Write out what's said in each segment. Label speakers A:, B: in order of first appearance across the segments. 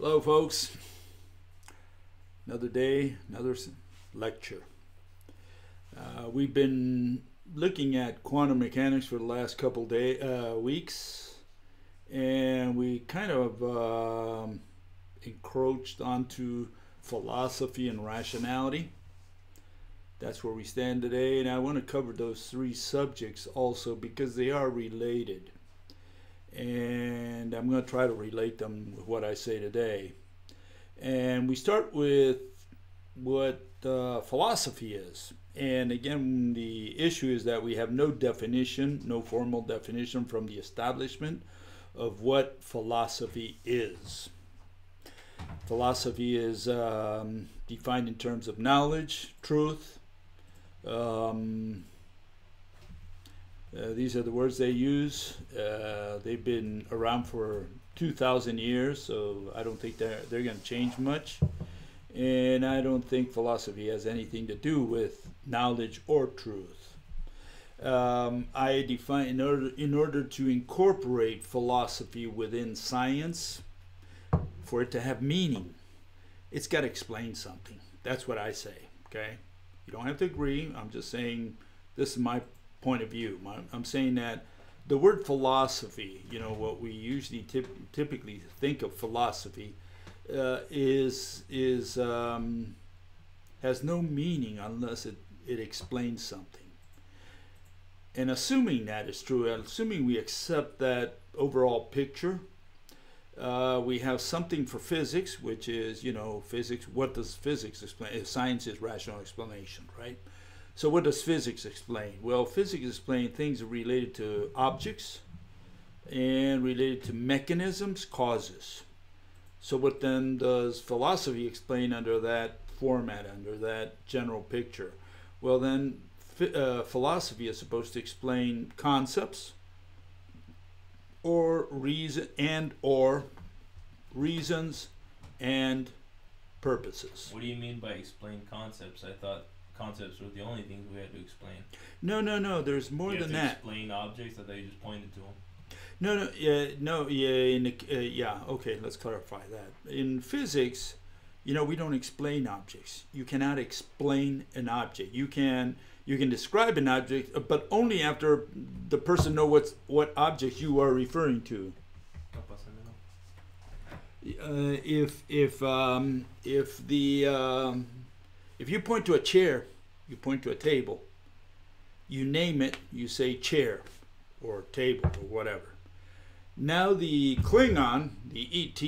A: Hello, folks. Another day, another lecture. We've been looking at quantum mechanics for the last couple weeks, and we kind of encroached onto philosophy and rationality. That's where we stand today, and I want to cover those three subjects also because they are related. And I'm going to try to relate them with what I say today. And we start with what philosophy is. And again, the issue is that we have no definition, no formal definition from the establishment of what philosophy is. Philosophy is defined in terms of knowledge, truth. These are the words they use. They've been around for 2,000 years, so I don't think they're going to change much. And I don't think philosophy has anything to do with knowledge or truth. I define in order to incorporate philosophy within science, for it to have meaning, it's got to explain something. That's what I say. Okay, you don't have to agree. I'm just saying this is my point of view. I'm saying that the word philosophy, you know, what we usually typically think of philosophy, has no meaning unless it explains something. And assuming that is true, assuming we accept that overall picture, we have something for physics, which is, you know, physics. What does physics explain? Science is rational explanation, right? So what does physics explain? Well, physics explains things related to objects and related to mechanisms, causes. So what then does philosophy explain under that format, under that general picture? Well, then philosophy is supposed to explain concepts or reasons and purposes.
B: What do you mean by explain concepts? I thought concepts were the only things we had to explain.
A: No. There's more than that.
B: Explain objects. I thought you just pointed to them.
A: Okay, let's clarify that. In physics, you know, we don't explain objects. You cannot explain an object. You can describe an object, but only after the person knows what object you are referring to. If you point to a chair, you point to a table, you name it, you say chair or table or whatever. Now the Klingon, the ET,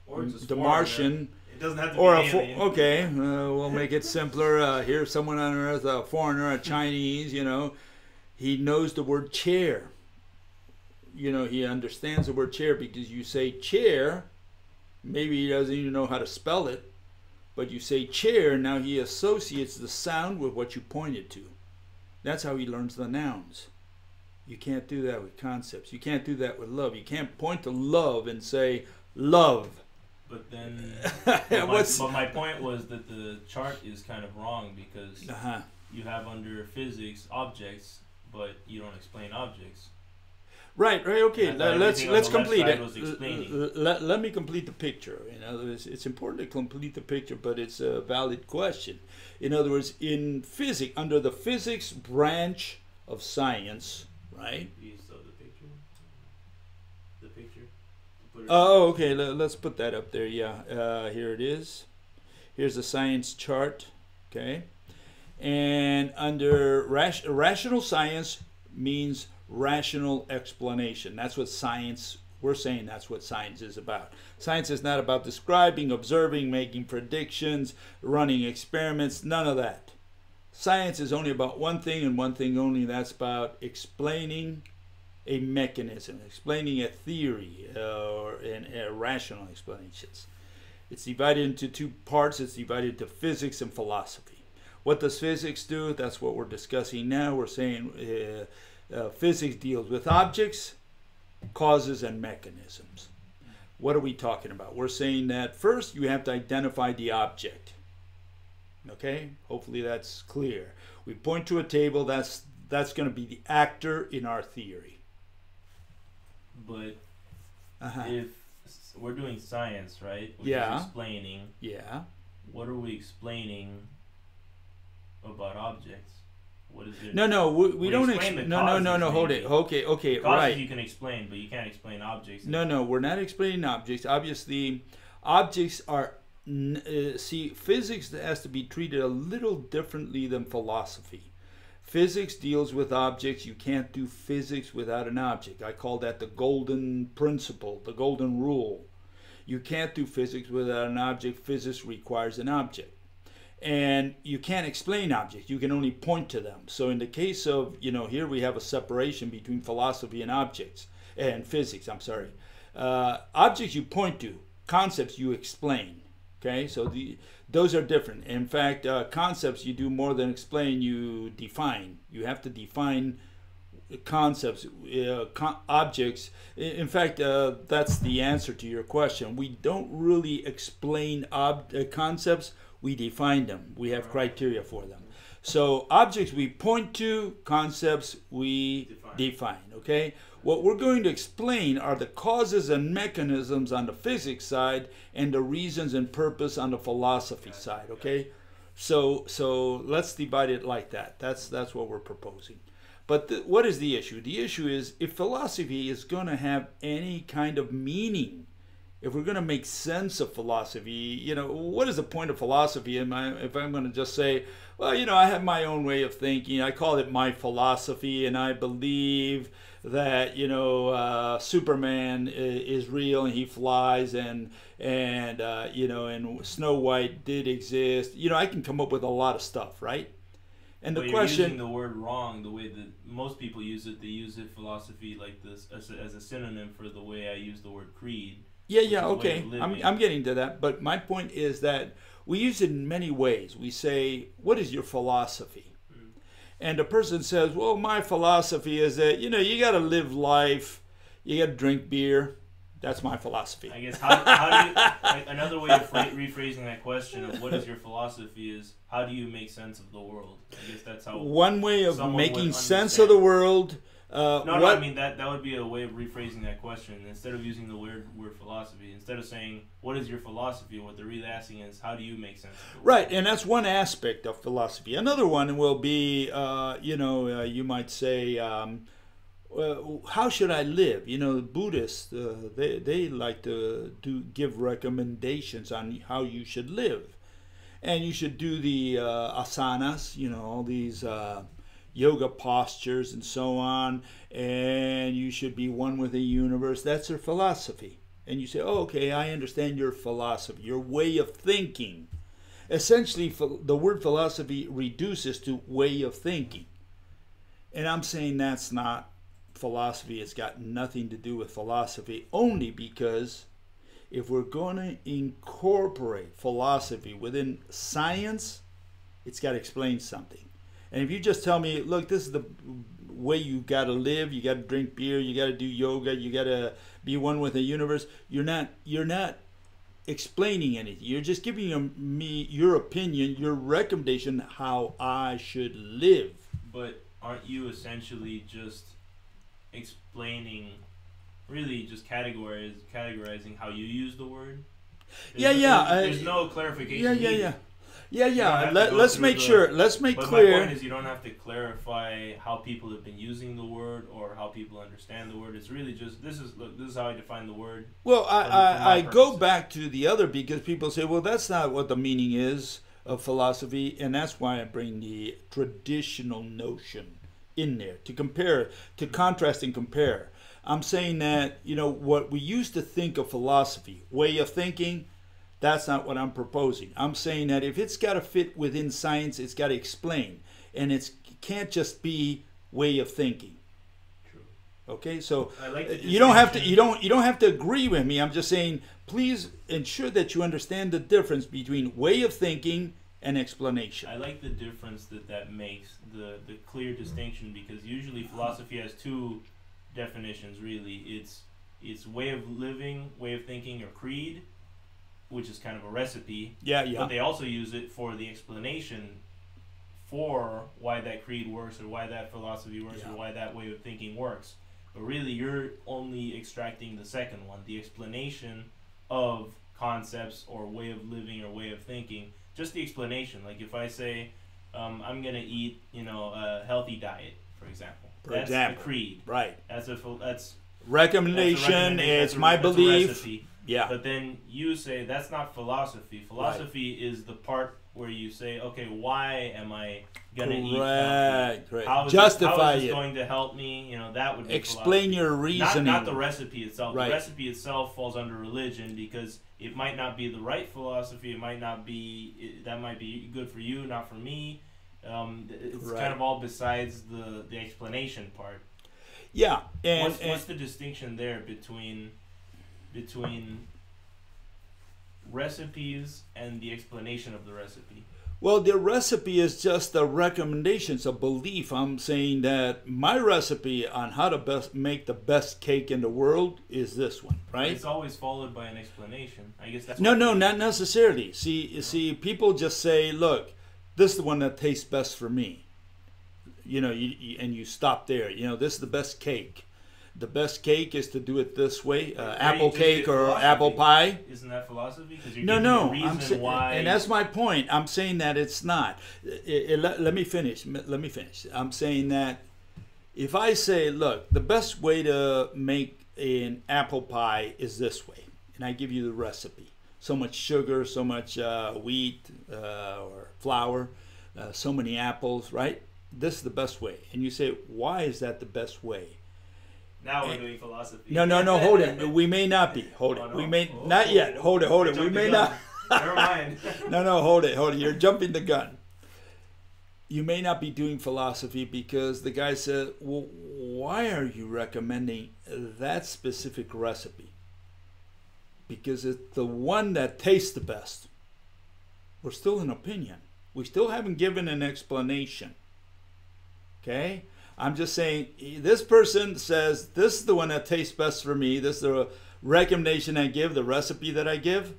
B: or
A: the Martian,
B: it doesn't have to
A: or
B: be
A: okay, we'll make it simpler. Here's someone on Earth, a foreigner, a Chinese, you know, he knows the word chair. You know, he understands the word chair because you say chair. Maybe he doesn't even know how to spell it, but you say chair, now he associates the sound with what you pointed to. That's how he learns the nouns. You can't do that with concepts. You can't do that with love. You can't point to love and say love.
B: But then, but my point was that the chart is kind of wrong because you have under physics objects, but you don't explain objects.
A: Right. Okay. Let's complete it. Let me complete the picture. In other words, it's important to complete the picture, but it's a valid question. In other words, in physics, under the physics branch of science, right?
B: You saw the picture. The picture.
A: Oh, okay. Let's put that up there. Yeah. Here it is. Here's the science chart. Okay. And under rational science means rational explanation. That's what science, we're saying that's what science is about. Science is not about describing, observing, making predictions, running experiments, none of that. Science is only about one thing and one thing only, that's about explaining a mechanism, explaining a theory, or rational explanations. It's divided into two parts. It's divided into physics and philosophy. What does physics do? That's what we're discussing now. We're saying physics deals with objects, causes, and mechanisms. What are we talking about? We're saying that first you have to identify the object. Okay? Hopefully that's clear. We point to a table, that's going to be the actor in our theory.
B: But if we're doing science, right? Which
A: yeah.
B: is explaining.
A: Yeah.
B: What are we explaining about objects? What is it?
A: No, we don't
B: explain.
A: No. Hold it. Okay,
B: causes
A: right.
B: You can explain, but you can't explain objects.
A: No, we're not explaining objects. Obviously, objects are. See, physics has to be treated a little differently than philosophy. Physics deals with objects. You can't do physics without an object. I call that the golden principle, the golden rule. You can't do physics without an object. Physics requires an object. And you can't explain objects. You can only point to them. So in the case of, here we have a separation between philosophy and objects, and physics, I'm sorry. Objects you point to, concepts you explain. Okay, so those are different. In fact, concepts you do more than explain, you define. You have to define concepts, objects. In fact, that's the answer to your question. We don't really explain concepts, we define them. We have criteria for them. So objects we point to, concepts we define. Okay? What we're going to explain are the causes and mechanisms on the physics side and the reasons and purpose on the philosophy side. Okay? So let's divide it like that. That's what we're proposing. But what is the issue? The issue is if philosophy is going to have any kind of meaning, if we're going to make sense of philosophy, what is the point of philosophy? If I'm going to just say, well, I have my own way of thinking. I call it my philosophy, and I believe that Superman is real and he flies, and Snow White did exist. I can come up with a lot of stuff, right? And the question,
B: you're using the word wrong the way that most people use it. They use it philosophy like this as a synonym for the way I use the word creed.
A: Yeah, okay. I'm getting to that. But my point is that we use it in many ways. We say, what is your philosophy? Mm. And the person says, well, my philosophy is that, you got to live life. You got to drink beer. That's my philosophy.
B: I guess how do you, another way of rephrasing that question of what is your philosophy is, how do you make sense of the world? I guess that's how.
A: One way of making sense of the world.
B: I mean that would be a way of rephrasing that question. Instead of using the word philosophy, instead of saying what is your philosophy, what they're really asking is how do you make sense of the world?
A: Right, and that's one aspect of philosophy. Another one will be, you might say, how should I live? Buddhists, they like to give recommendations on how you should live, and you should do the asanas, all these. Yoga postures and so on, and you should be one with the universe. That's their philosophy. And you say, oh, okay, I understand your philosophy, your way of thinking. Essentially, the word philosophy reduces to way of thinking. And I'm saying that's not philosophy. It's got nothing to do with philosophy, only because if we're going to incorporate philosophy within science, it's got to explain something. And if you just tell me, look, this is the way you got to live, you got to drink beer, you got to do yoga, you got to be one with the universe, you're not explaining anything. You're just giving me your opinion, your recommendation how I should live.
B: But aren't you essentially just explaining, really just categorizing how you use the word? There's no clarification.
A: Yeah. Let's make clear.
B: But my point is, you don't have to clarify how people have been using the word or how people understand the word. It's really just this is how I define the word.
A: Well, I go back to the other because people say, well, that's not what the meaning is of philosophy, and that's why I bring the traditional notion in there to compare, to contrast and compare. I'm saying that what we used to think of philosophy, way of thinking. That's not what I'm proposing. I'm saying that if it's got to fit within science, it's got to explain, and it can't just be way of thinking.
B: True.
A: Okay, so
B: I like
A: you don't have to agree with me. I'm just saying, please ensure that you understand the difference between way of thinking and explanation.
B: I like the difference that makes, the clear distinction, because usually philosophy has two definitions. Really, it's way of living, way of thinking, or creed, which is kind of a recipe.
A: Yeah.
B: But they also use it for the explanation for why that creed works or why that philosophy works or why that way of thinking works. But really, you're only extracting the second one, the explanation of concepts or way of living or way of thinking. Just the explanation. Like if I say, I'm gonna eat, a healthy diet, for example. That's a creed.
A: Right.
B: That's
A: recommendation. It's my belief.
B: Recipe.
A: Yeah.
B: But then you say that's not philosophy. Philosophy is the part where you say, okay, why am I gonna eat healthy?
A: Correct.
B: How is this going to help me? That would be
A: explain
B: philosophy.
A: your reasoning.
B: Not the recipe itself.
A: Right.
B: The recipe itself falls under religion because it might not be the right philosophy. It might not be that might be good for you, not for me. It's kind of all besides the explanation part.
A: Yeah. And
B: what's the distinction there between recipes and the explanation of the recipe?
A: Well, the recipe is just a recommendation. It's a belief. I'm saying that my recipe on how to make the best cake in the world is this one, right?
B: It's always followed by an explanation. I guess that's
A: no, not necessarily. See, people just say, "Look, this is the one that tastes best for me." And you stop there. This is the best cake. The best cake is to do it this way, apple cake or apple pie.
B: Isn't that philosophy? Because you're
A: no.
B: I'm saying, why.
A: And that's my point. I'm saying that it's not. Let me finish. I'm saying that if I say, look, the best way to make an apple pie is this way, and I give you the recipe. So much sugar, so much wheat or flour, so many apples, right? This is the best way. And you say, why is that the best way?
B: Now we're doing philosophy.
A: No, hold it. We may not be. Hold it.
B: Oh, no.
A: We may not yet. Hold it. We may not.
B: Never mind.
A: No, hold it. You're jumping the gun. You may not be doing philosophy because the guy said, well, why are you recommending that specific recipe? Because it's the one that tastes the best. We're still an opinion. We still haven't given an explanation. Okay? I'm just saying, this person says, this is the one that tastes best for me. This is the recommendation I give, the recipe that I give.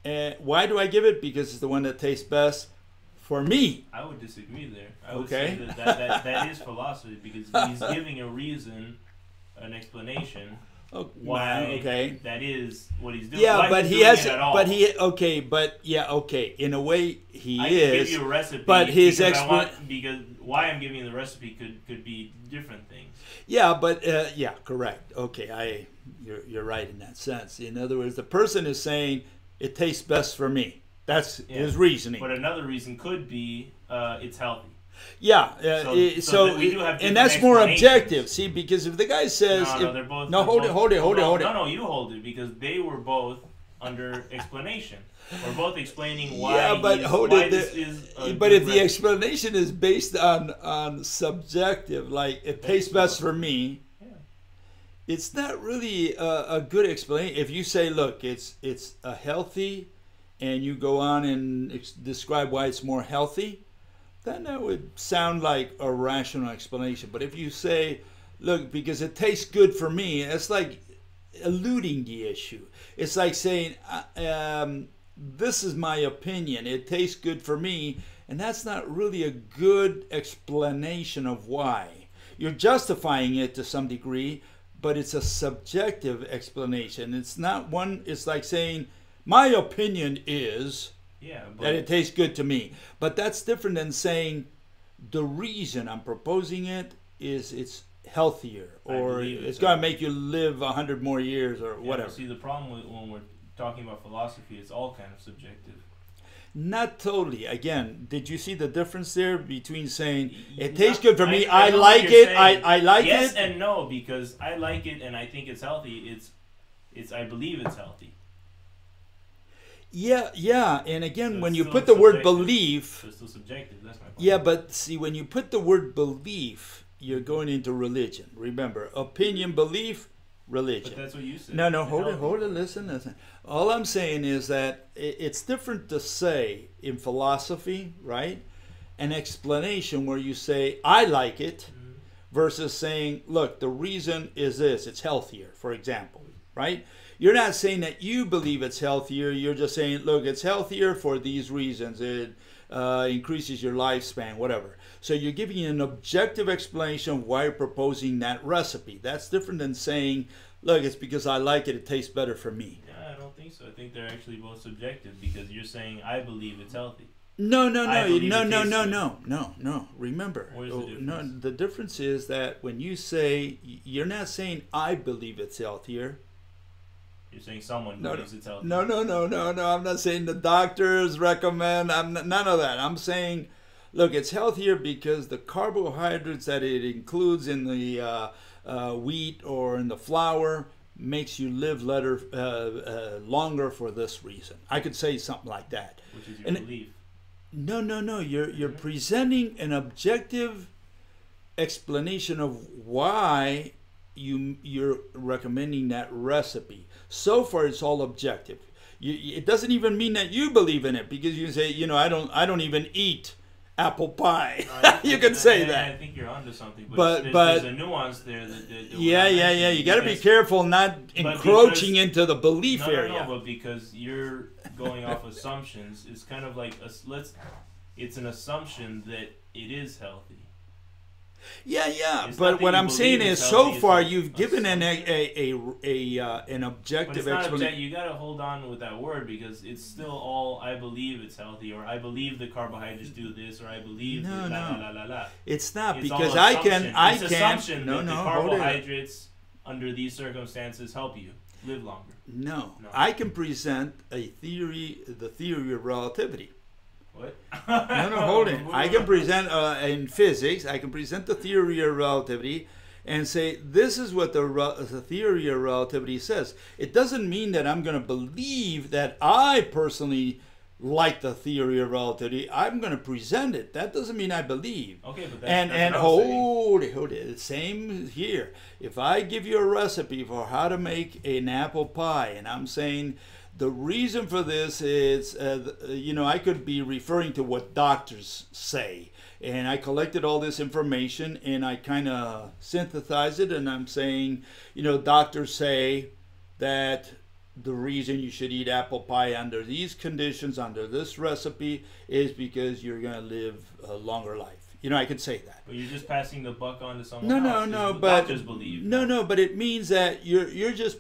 A: And why do I give it? Because it's the one that tastes best for me.
B: I would disagree there. I would say that is philosophy because he's giving a reason, an explanation. Why that is what he's doing.
A: Yeah,
B: why
A: but
B: he's
A: he has.
B: It at all.
A: In a way he
B: I
A: is.
B: Can give you a recipe,
A: but his
B: because why I'm giving you the recipe could be different things.
A: Yeah, but correct. Okay, you're right in that sense. In other words, the person is saying it tastes best for me. That's his reasoning.
B: But another reason could be it's healthy.
A: Yeah,
B: so we do have
A: and that's more objective. See, because if the guy says,
B: they're both.
A: Hold it.
B: No, you hold it because they were both under explanation. We're both explaining why. Yeah, but this is.
A: But if the explanation is based on subjective, like it tastes best for me, it's not really a good explanation. If you say, look, it's a healthy, and you go on and describe why it's more healthy, then that would sound like a rational explanation. But if you say, look, because it tastes good for me, it's like eluding the issue. It's like saying, this is my opinion. It tastes good for me. And that's not really a good explanation of why. You're justifying it to some degree, but it's a subjective explanation. It's not one, it's like saying, my opinion is that it tastes good to me. But that's different than saying the reason I'm proposing it is it's healthier or it's going to make you live 100 more years or whatever.
B: See, the problem when we're talking about philosophy, it's all kind of subjective.
A: Not totally. Again, did you see the difference there between saying it tastes good for me, I like it, I like it?
B: Yes and no, because I like it and I think it's healthy. It's I believe it's healthy.
A: Yeah, and again,
B: So
A: when
B: it's
A: you
B: still
A: put the word
B: subjective.
A: belief,
B: So it's still subjective. That's my point.
A: yeah, but see, when you put the word belief, you're going into religion. Remember, opinion, belief, religion.
B: But that's what you said.
A: No, hold it, listen. All I'm saying is that it's different to say in philosophy, right? An explanation where you say, I like it, versus saying, look, the reason is this, it's healthier, for example, right? You're not saying that you believe it's healthier. You're just saying, look, it's healthier for these reasons. It increases your lifespan, whatever. So you're giving an objective explanation of why you're proposing that recipe. That's different than saying, look, it's because I like it. It tastes better for me.
B: Yeah, don't think so. I think they're actually both subjective because you're saying I believe it's healthy.
A: No, no,
B: I
A: no,
B: believe
A: no,
B: it
A: no,
B: tastes
A: no,
B: good.
A: no. Remember,
B: Where's the difference?
A: no. The difference is that when you say, you're not saying I believe it's healthier.
B: You're saying someone
A: No,
B: believes it's healthy.
A: No. I'm not saying the doctors recommend. None of that. I'm saying, look, it's healthier because the carbohydrates that it includes in the wheat or in the flour makes you live longer for this reason. I could say something like that.
B: Which is your
A: And
B: belief.
A: No. You're presenting an objective explanation of why you're recommending that recipe. So far, it's all objective. It doesn't even mean that you believe in it because you say, I don't even eat apple pie. You can say that.
B: I think you're onto something,
A: But
B: there's a nuance there.
A: Yeah. You got to be careful not encroaching into the belief area.
B: No, but because you're going off assumptions, it's kind of like it's an assumption that it is healthy.
A: Yeah.
B: It's
A: But
B: not
A: what
B: that you
A: I'm saying
B: believe
A: is,
B: it's
A: so
B: healthy,
A: far
B: it's
A: you've given an
B: But
A: objective
B: it's not
A: explanation.
B: you gotta hold on with that word because it's still all I believe it's healthy, or I believe the carbohydrates do this, or I believe
A: No.
B: la.
A: It's not,
B: It's
A: because
B: all
A: I
B: assumption.
A: can.
B: It's assumption that the
A: Hold it.
B: carbohydrates under these circumstances help you live longer.
A: No,
B: No.
A: I can present the theory of relativity.
B: What?
A: No, hold it. I can present in physics. I can present the theory of relativity, and say this is what the theory of relativity says. It doesn't mean that I'm going to believe that I personally like the theory of relativity. I'm going to present it. That doesn't mean I believe.
B: Okay, but
A: And
B: that's what I'm saying.
A: hold it. Same here. If I give you a recipe for how to make an apple pie, and I'm saying the reason for this is, I could be referring to what doctors say. And I collected all this information and I kind of synthesized it. And I'm saying, doctors say that the reason you should eat apple pie under these conditions, under this recipe, is because you're going to live a longer life. I could say that.
B: But you're just passing the buck on to someone else.
A: No,
B: The
A: but
B: doctors believe.
A: no, but it means that you're just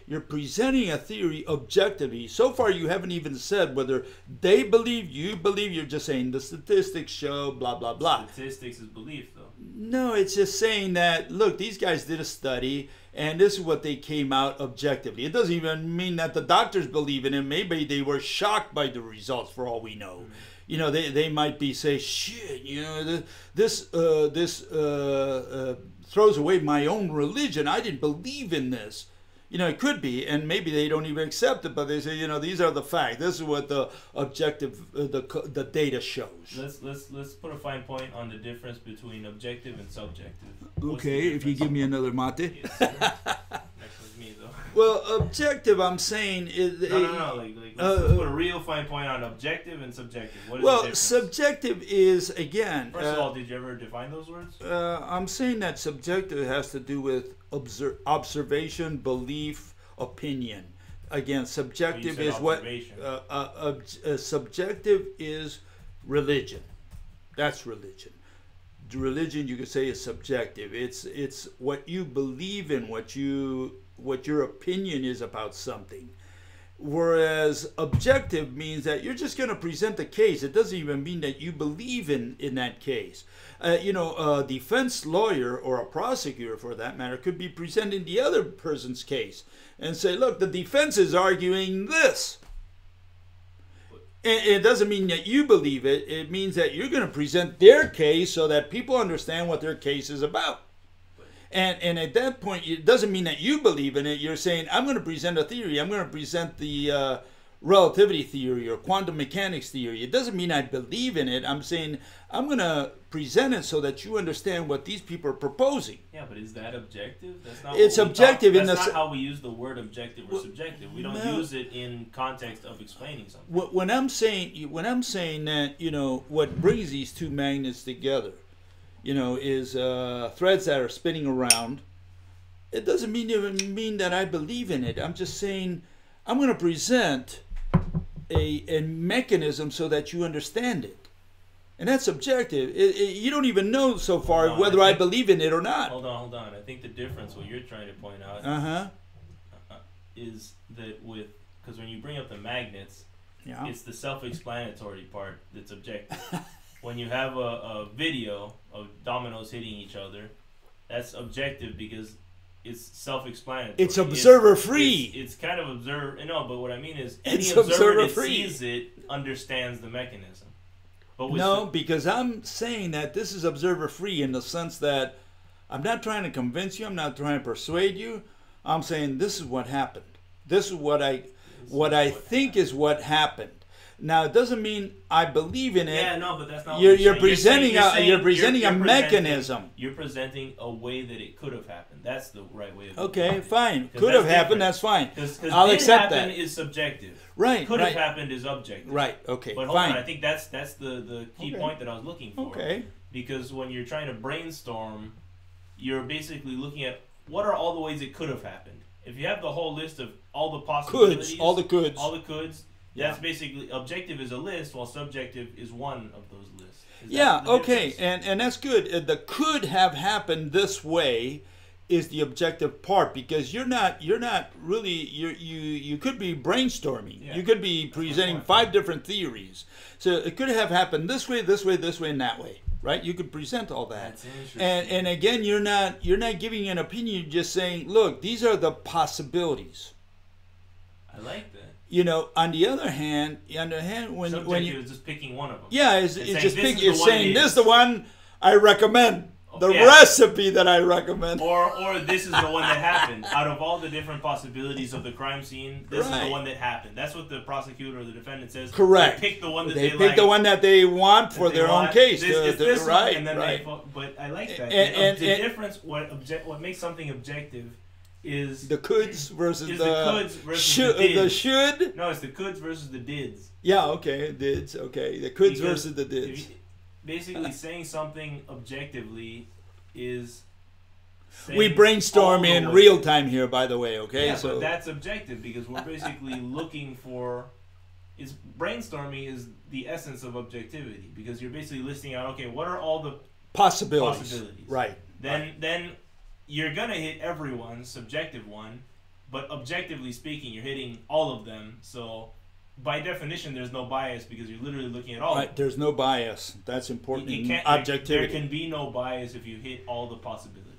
A: you're presenting a theory objectively. So far, you haven't even said whether they believe, you believe. You're just saying the statistics show, blah blah blah.
B: Statistics is belief, though.
A: No, it's just saying that, look, these guys did a study and this is what they came out objectively. It doesn't even mean that the doctors believe in it. Maybe they were shocked by the results, for all we know. They might be say, shit, this throws away my own religion. I didn't believe in this. It could be, and maybe they don't even accept it, but they say, these are the facts. This is what the objective, the data shows.
B: Let's put a fine point on the difference between objective and subjective. What's the
A: Okay, if you
B: difference?
A: give me another mate.
B: Yes, sir. Next was me, though.
A: Well, objective, I'm saying is.
B: No. Let's put a real fine point on objective and subjective. What is the
A: Well,
B: difference?
A: subjective is, again.
B: First of all, did you ever define those words?
A: I'm saying that subjective has to do with observation, belief, opinion. Again, subjective
B: said
A: is what.
B: observation.
A: Subjective is religion. That's religion. Religion, you could say, is subjective. It's what you believe in, what your opinion is about something. Whereas objective means that you're just going to present the case. It doesn't even mean that you believe in that case. A defense lawyer or a prosecutor, for that matter, could be presenting the other person's case and say, look, the defense is arguing this. And it doesn't mean that you believe it. It means that you're going to present their case so that people understand what their case is about. And at that point, it doesn't mean that you believe in it. You're saying, I'm going to present a theory. I'm going to present the relativity theory or quantum mechanics theory. It doesn't mean I believe in it. I'm saying I'm going to present it so that you understand what these people are proposing.
B: Yeah, but is that objective? That's not.
A: It's objective in the.
B: That's not how we use the word objective or subjective. We don't
A: no.
B: use it in context of explaining something.
A: When I'm saying that, what brings these two magnets together, is threads that are spinning around. It doesn't even mean that I believe in it. I'm just saying I'm going to present a mechanism so that you understand it. And that's subjective. You don't even know so far whether I believe in it or not.
B: Hold on. I think the difference, what you're trying to point out, is that with because when you bring up the magnets,
A: Yeah.
B: it's the self-explanatory part that's objective. When you have a video of dominoes hitting each other, that's objective because it's self-explanatory.
A: It's observer-free.
B: It's kind of observer. No, but what I mean is
A: It's
B: any observer that
A: observer-free.
B: sees it understands the mechanism. But with
A: No, because I'm saying that this is observer-free in the sense that I'm not trying to convince you. I'm not trying to persuade you. I'm saying this is what happened. This is what I think is what happened. Now, it doesn't mean I believe in it.
B: Yeah, no, but that's not.
A: You're presenting a mechanism.
B: You're presenting a way that it could have happened. That's the right way of
A: Okay, fine.
B: 'Cause
A: Could have
B: that's
A: happened.
B: different.
A: That's fine.
B: Because
A: I'll
B: did
A: accept
B: happen
A: that.
B: is subjective.
A: Right.
B: Could
A: right.
B: have happened is objective.
A: Right. Okay.
B: But hold
A: fine.
B: on, I think that's the key
A: Okay.
B: point that I was looking for.
A: Okay.
B: Because when you're trying to brainstorm, you're basically looking at what are all the ways it could have happened. If you have the whole list of all the possibilities,
A: Coulds. All the coulds.
B: all the coulds,
A: Yeah.
B: that's basically objective is a list, while subjective is one of those lists. Is that
A: Yeah,
B: the
A: okay,
B: difference?
A: and that's good. The could have happened this way is the objective part because you're not really you could be brainstorming.
B: Yeah.
A: You could be presenting
B: point.
A: 5 different theories. So it could have happened this way, this way, this way, and that way, right? You could present all that.
B: That's interesting.
A: And again, you're not giving an opinion. You're just saying, look, these are the possibilities.
B: I like that.
A: You know, on the other hand, when
B: Subjective
A: you
B: is just picking one of them.
A: yeah, it's
B: saying
A: just
B: this is the
A: it's
B: one
A: saying
B: it
A: this
B: is.
A: is the one I recommend. The
B: Yeah.
A: recipe that I recommend.
B: Or this is the one that happened. Out of all the different possibilities of the crime scene, this is
A: Right.
B: the one that happened. That's what the prosecutor or the defendant says.
A: Correct.
B: They pick the one that
A: They
B: they
A: pick
B: like.
A: the one that they want for
B: that they
A: their own
B: want.
A: case.
B: It's this one,
A: right,
B: and then
A: right.
B: but I like that.
A: And-
B: The
A: and-
B: difference, what makes something objective is
A: The coulds versus
B: is
A: the
B: coulds versus
A: should.
B: the
A: The
B: dids.
A: should.
B: No, it's the coulds versus the dids.
A: Yeah, okay, dids. Okay, the coulds
B: Because
A: versus the
B: if
A: dids.
B: you- Basically, saying something objectively is. saying
A: We brainstorm
B: all the
A: in
B: ways.
A: real time here, by the way. Okay,
B: Yeah,
A: so
B: but that's objective because we're basically looking for. It's brainstorming is the essence of objectivity because you're basically listing out. Okay, what are all the
A: possibilities.
B: possibilities.
A: Right.
B: then you're gonna hit everyone's subjective one, but objectively speaking, you're hitting all of them. So by definition, there's no bias because you're literally looking at all.
A: Right.
B: Of them.
A: There's no bias. That's important
B: You
A: in
B: can't-
A: objectivity.
B: There can be no bias if you hit all the possibilities.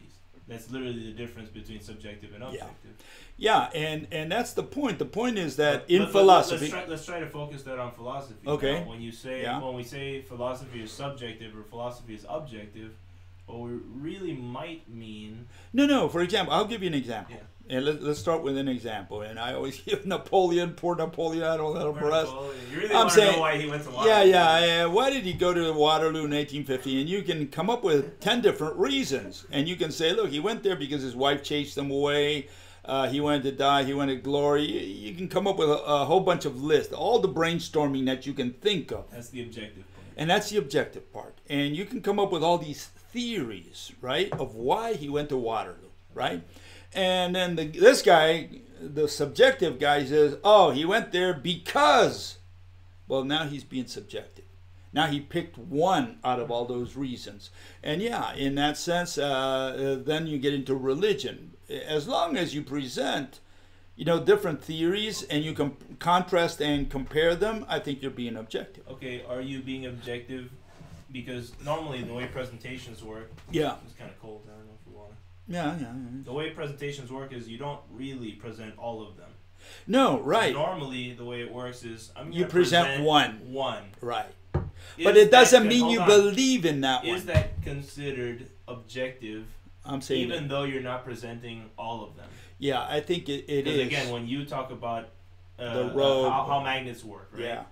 B: That's literally the difference between subjective and objective.
A: Yeah, and that's the point. The point is that in
B: But
A: philosophy.
B: let's try to focus that on philosophy.
A: Okay.
B: Now, when you say
A: Yeah.
B: when we say philosophy is subjective or philosophy is objective, what we really might mean.
A: No. For example, I'll give you an example.
B: Yeah.
A: And let's start with an example. And I always give Napoleon, poor Napoleon. I don't let him rest.
B: You really
A: I'm
B: want to
A: saying-
B: know why he went to Waterloo.
A: Yeah. Why did he go to Waterloo in 1850? And you can come up with 10 different reasons. And you can say, look, he went there because his wife chased him away. He wanted to die. He wanted glory. You can come up with a whole bunch of lists, all the brainstorming that you can think of.
B: That's the objective part.
A: And that's the objective part. And you can come up with all these theories, right, of why he went to Waterloo, right? And then this guy, the subjective guy, says, oh, he went there because. Well, now he's being subjective. Now he picked one out of all those reasons. And yeah, in that sense, then you get into religion. As long as you present, different theories and you can contrast and compare them, I think you're being objective.
B: Okay, are you being objective? Because normally the way presentations work.
A: Yeah.
B: It's kind of cold. I don't know if you want to.
A: Yeah.
B: The way presentations work is you don't really present all of them.
A: No, right.
B: Normally, the way it works is
A: You
B: gonna
A: present one.
B: One.
A: Right.
B: Is
A: But it doesn't
B: that-
A: mean
B: hold
A: you
B: on.
A: believe in that
B: Is
A: one.
B: that considered objective,
A: I'm saying
B: even though you're not presenting all of them?
A: yeah, I think it
B: Because
A: is.
B: again, when you talk about
A: The road.
B: how magnets work, right?
A: Yeah.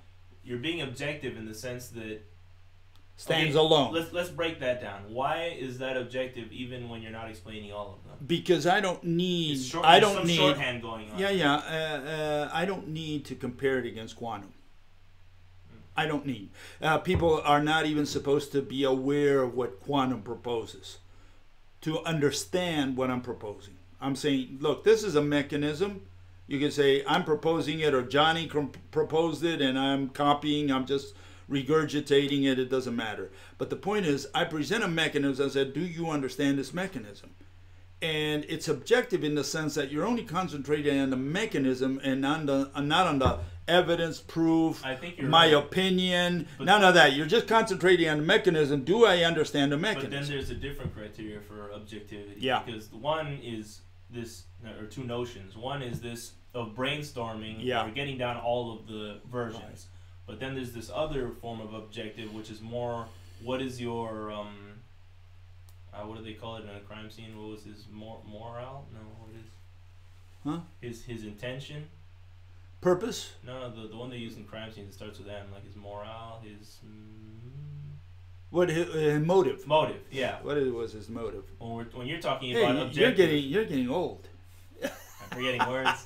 B: You're being objective in the sense that
A: Stands
B: okay,
A: alone.
B: Let's break that down. Why is that objective even when you're not explaining all of them?
A: Because I don't need.
B: It's
A: I
B: there's
A: don't
B: some
A: need.
B: shorthand going on.
A: I don't need to compare it against quantum. I don't need. People are not even supposed to be aware of what quantum proposes to understand what I'm proposing. I'm saying, look, this is a mechanism. You can say, I'm proposing it, or Johnny proposed it, and I'm copying, I'm just regurgitating it, it doesn't matter. But the point is, I present a mechanism, I said, do you understand this mechanism? and it's objective in the sense that you're only concentrating on the mechanism and not on the evidence, proof,
B: I think you're
A: my
B: right.
A: opinion,
B: But-
A: none of that. You're just concentrating on the mechanism. Do I understand the
B: But
A: mechanism?
B: then there's a different criteria for objectivity.
A: Yeah.
B: Because one is this, or two notions. One is this of brainstorming,
A: Yeah.
B: or getting down all of the versions. But then there's this other form of objective, which is more, what is your, what do they call it in a crime scene? What was his morale? No, what is?
A: Huh?
B: His intention?
A: Purpose?
B: No, the one they use in crime scenes, it starts with M, like his morale, his
A: What his motive?
B: motive. Yeah.
A: What was his motive?
B: When you're talking
A: Hey,
B: about objective,
A: you're getting old.
B: I'm forgetting words.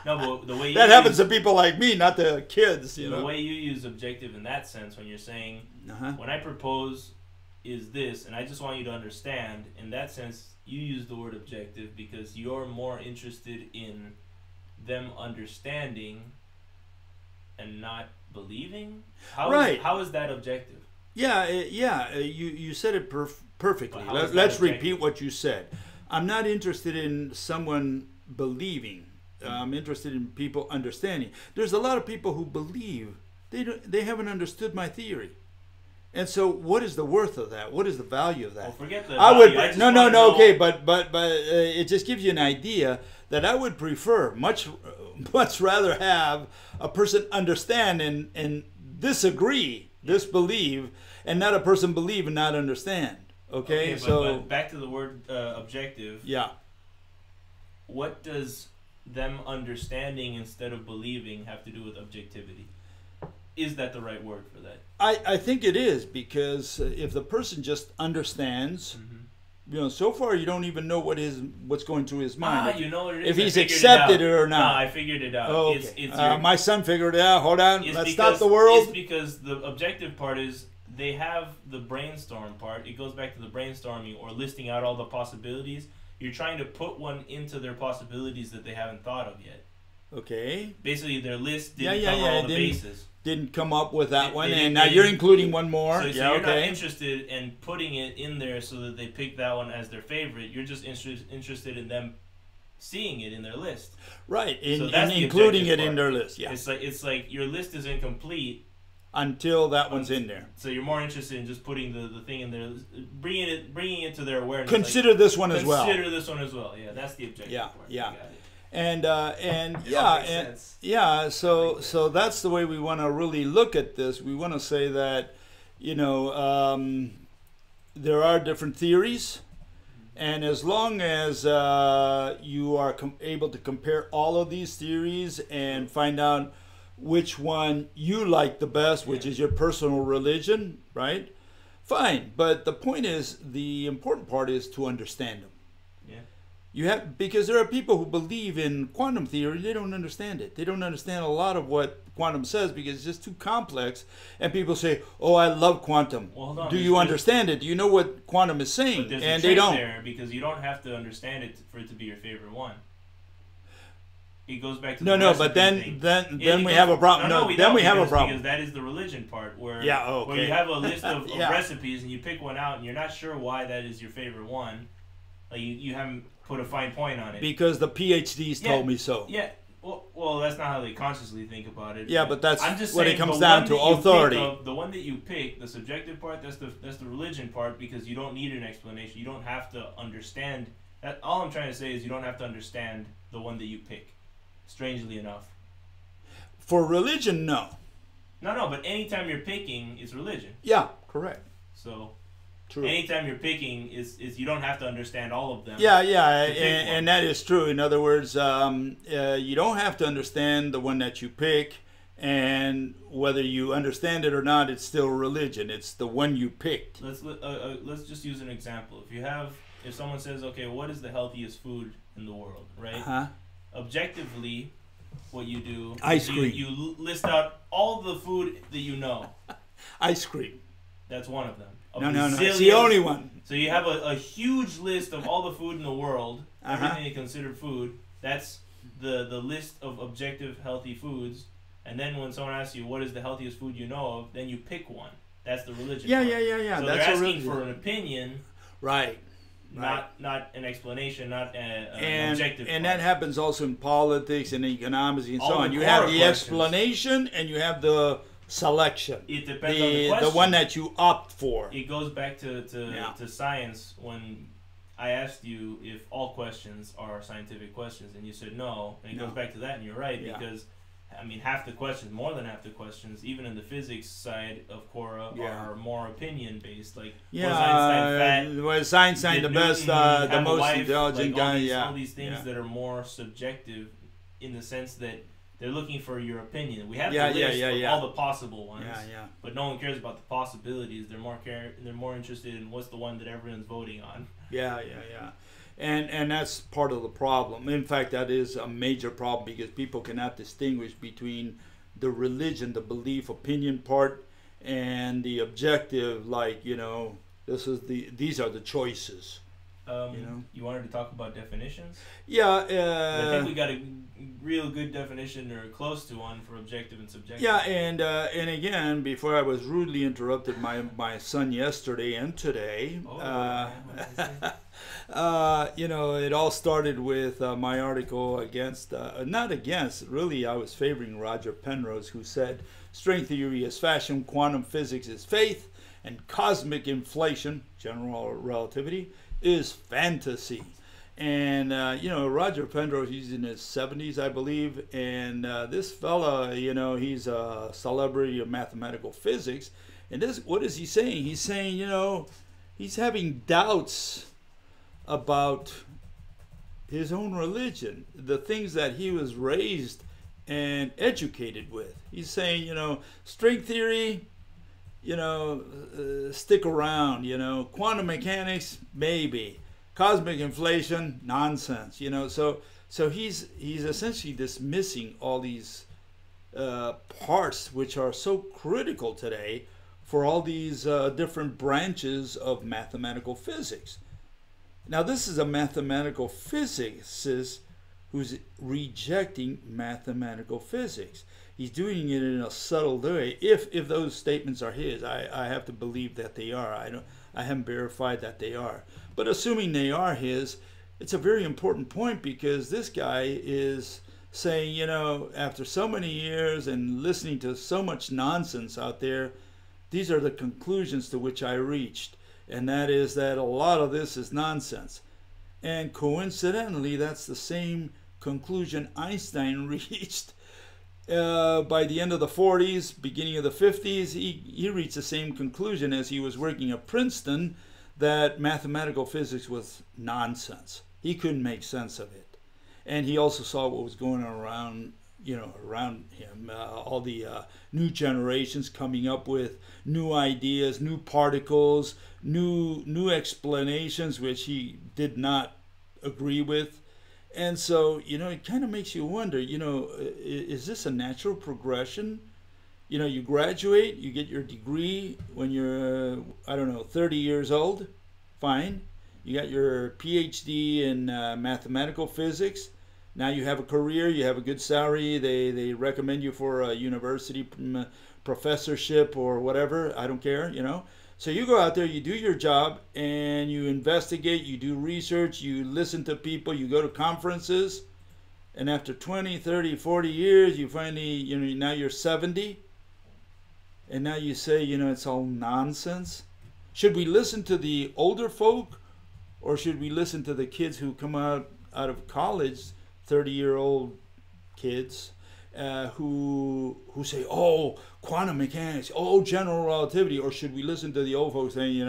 B: No, but the way you
A: That happens to people like me, not the kids. You
B: the
A: know.
B: way you use objective in that sense, when you're saying,
A: Uh-huh.
B: when I propose is this, and I just want you to understand, in that sense, you use the word objective because you're more interested in them understanding and not believing.
A: Right.
B: How is that objective?
A: Yeah, you said it perfectly.
B: But how is that
A: Let's
B: objective?
A: repeat what you said. I'm not interested in someone believing. I'm interested in people understanding. There's a lot of people who believe they haven't understood my theory. And so, what is the worth of that? What is the value of that?
B: Well, forget the
A: I
B: value.
A: would
B: I just
A: no,
B: wanna know-
A: okay, but it just gives you an idea that I would prefer much rather have a person understand and disagree, disbelieve, and not a person believe and not understand. Okay,
B: but back to the word objective.
A: yeah.
B: What does them understanding instead of believing have to do with objectivity? Is that the right word for that?
A: I think it is, because if the person just understands, you know, so far you don't even know what's going through his mind.
B: You know what it is.
A: If
B: I
A: he's
B: figured
A: accepted
B: it
A: it or not.
B: No, I figured it out.
A: Oh, okay.
B: It's
A: My son figured it out. Hold on,
B: it's
A: let's
B: because-
A: stop the world.
B: It's because the objective part is they have the brainstorm part. It goes back to the brainstorming or listing out all the possibilities. You're trying to put one into their possibilities that they haven't thought of yet.
A: Okay.
B: Basically, their list didn't
A: Yeah,
B: cover
A: yeah,
B: all
A: it
B: the
A: didn't-
B: bases.
A: Didn't come up with that one,
B: they
A: and now
B: didn't-
A: you're including one more.
B: So
A: yeah,
B: you're not
A: okay.
B: interested in putting it in there so that they pick that one as their favorite. You're just interested in them seeing it in their list.
A: Right,
B: So that's
A: and
B: the
A: including
B: objective
A: it in
B: part.
A: their list. Yeah.
B: It's like your list is incomplete
A: Until that one's in there.
B: So you're more interested in just putting the thing in there, bringing it to their awareness.
A: Consider this one as well.
B: Consider this one as well. Yeah, that's the objective
A: Yeah,
B: part.
A: yeah.
B: I got it.
A: And
B: It all
A: yeah,
B: makes
A: and
B: sense.
A: yeah. So that's the way we want to really look at this. We want to say that, you know, there are different theories, and as long as you are able to compare all of these theories and find out which one you like the best, which is your personal religion, right? Fine. But the point is, the important part is to understand them.
B: Yeah.
A: You have, because there are people who believe in quantum theory, they don't understand it. They don't understand a lot of what quantum says because it's just too complex. And people say, "Oh, I love quantum."
B: Well, hold on.
A: Do you understand it? Do you know what quantum is saying?
B: But there's
A: And
B: a
A: they
B: trick
A: don't.
B: there because you don't have to understand it for it to be your favorite one. It goes back to
A: No,
B: the
A: no,
B: recipe
A: but then
B: thing.
A: then
B: It
A: we
B: goes-
A: have a problem.
B: No,
A: No,
B: we
A: then
B: don't,
A: we have a
B: because
A: problem.
B: that is the religion part where
A: Yeah, okay.
B: where you have a list of
A: Yeah.
B: recipes and you pick one out and you're not sure why that is your favorite one. Like you haven't put a fine point on it.
A: Because the PhDs
B: Yeah.
A: told me so.
B: Yeah. Well, that's not how they consciously think about it.
A: Yeah, but that's
B: I'm just
A: what it
B: saying
A: comes
B: the
A: down
B: one
A: to,
B: that you pick
A: authority.
B: the one that you pick, the subjective part, that's the religion part, because you don't need an explanation. You don't have to understand. That all I'm trying to say is you don't have to understand the one that you pick. Strangely enough.
A: For religion, no.
B: No, but anytime you're picking, it's religion.
A: Yeah, correct.
B: So
A: True.
B: anytime you're picking is you don't have to understand all of them.
A: Yeah, yeah,
B: pick one.
A: and that is true. In other words, you don't have to understand the one that you pick, and whether you understand it or not, it's still religion. It's the one you picked.
B: Let's just use an example. If someone says, okay, what is the healthiest food in the world, right?
A: Huh?
B: Objectively, what you do
A: Ice
B: is
A: cream.
B: you list out all the food that you know.
A: Ice cream.
B: That's one of them. A
A: No, it's the
B: bazillion-
A: only one.
B: So you have a huge list of all the food in the world,
A: Uh-huh.
B: everything you consider food. That's the list of objective healthy foods. And then when someone asks you what is the healthiest food you know of, then you pick one. That's the religion.
A: Yeah,
B: part.
A: yeah.
B: So
A: That's
B: they're
A: a
B: asking
A: religion.
B: for an opinion.
A: Right.
B: not an explanation, not an objective.
A: And
B: part.
A: that happens also in politics and economics and
B: All
A: so
B: the
A: on. You
B: core
A: have the
B: questions.
A: explanation and you have the selection.
B: It depends on the question.
A: The one that you opt for.
B: It goes back to science when I asked you if all questions are scientific questions, and you said no. And it goes back to that, and you're right, because I mean, half the questions, more than half the questions, even in the physics side of Quora, are more opinion based. Like, was Einstein fat?
A: Was Einstein the best, the most intelligent guy?
B: All these things that are more subjective, in the sense that they're looking for your opinion. We have the list of all the possible ones, but no one cares about the possibilities. They're more interested in what's the one that everyone's voting on. And
A: that's part of the problem. In fact, that is a major problem because people cannot distinguish between the religion, the belief, opinion part, and the objective. Like, these are the choices.
B: You wanted to talk about definitions?
A: Yeah.
B: I think we got a real good definition, or close to one, for objective and subjective.
A: Yeah, and again, before I was rudely interrupted by my son yesterday and today, it all started with my article against, not against, really I was favoring Roger Penrose, who said, string theory is fashion, quantum physics is faith, and cosmic inflation, general relativity, is fantasy. And Roger Penrose, he's in his 70s, I believe, and this fella, he's a celebrity of mathematical physics. And what is he saying? He's saying, he's having doubts about his own religion, the things that he was raised and educated with. He's saying, string theory, stick around, quantum mechanics, maybe. Cosmic inflation, nonsense, So he's essentially dismissing all these parts which are so critical today for all these different branches of mathematical physics. Now, this is a mathematical physicist who's rejecting mathematical physics. He's doing it in a subtle way. If those statements are his, I have to believe that they are. I haven't verified that they are. But assuming they are his, it's a very important point because this guy is saying, after so many years and listening to so much nonsense out there, these are the conclusions to which I reached. And that is that a lot of this is nonsense. And coincidentally, that's the same conclusion Einstein reached by the end of the 40s, beginning of the 50s. He reached the same conclusion as he was working at Princeton, that mathematical physics was nonsense. He couldn't make sense of it. And he also saw what was going on around him, all the new generations coming up with new ideas, new particles, new explanations, which he did not agree with. And so, it kind of makes you wonder, is this a natural progression? You graduate, you get your degree when you're, 30 years old. Fine. You got your PhD in mathematical physics. Now you have a career, you have a good salary. They recommend you for a university professorship or whatever. I don't care, So you go out there, you do your job, and you investigate, you do research, you listen to people, you go to conferences. And after 20, 30, 40 years, you finally, now you're 70. And now you say, it's all nonsense. Should we listen to the older folk, or should we listen to the kids who come out of college, 30-year-old kids, who say, oh, quantum mechanics, oh, general relativity, or should we listen to the old folks saying,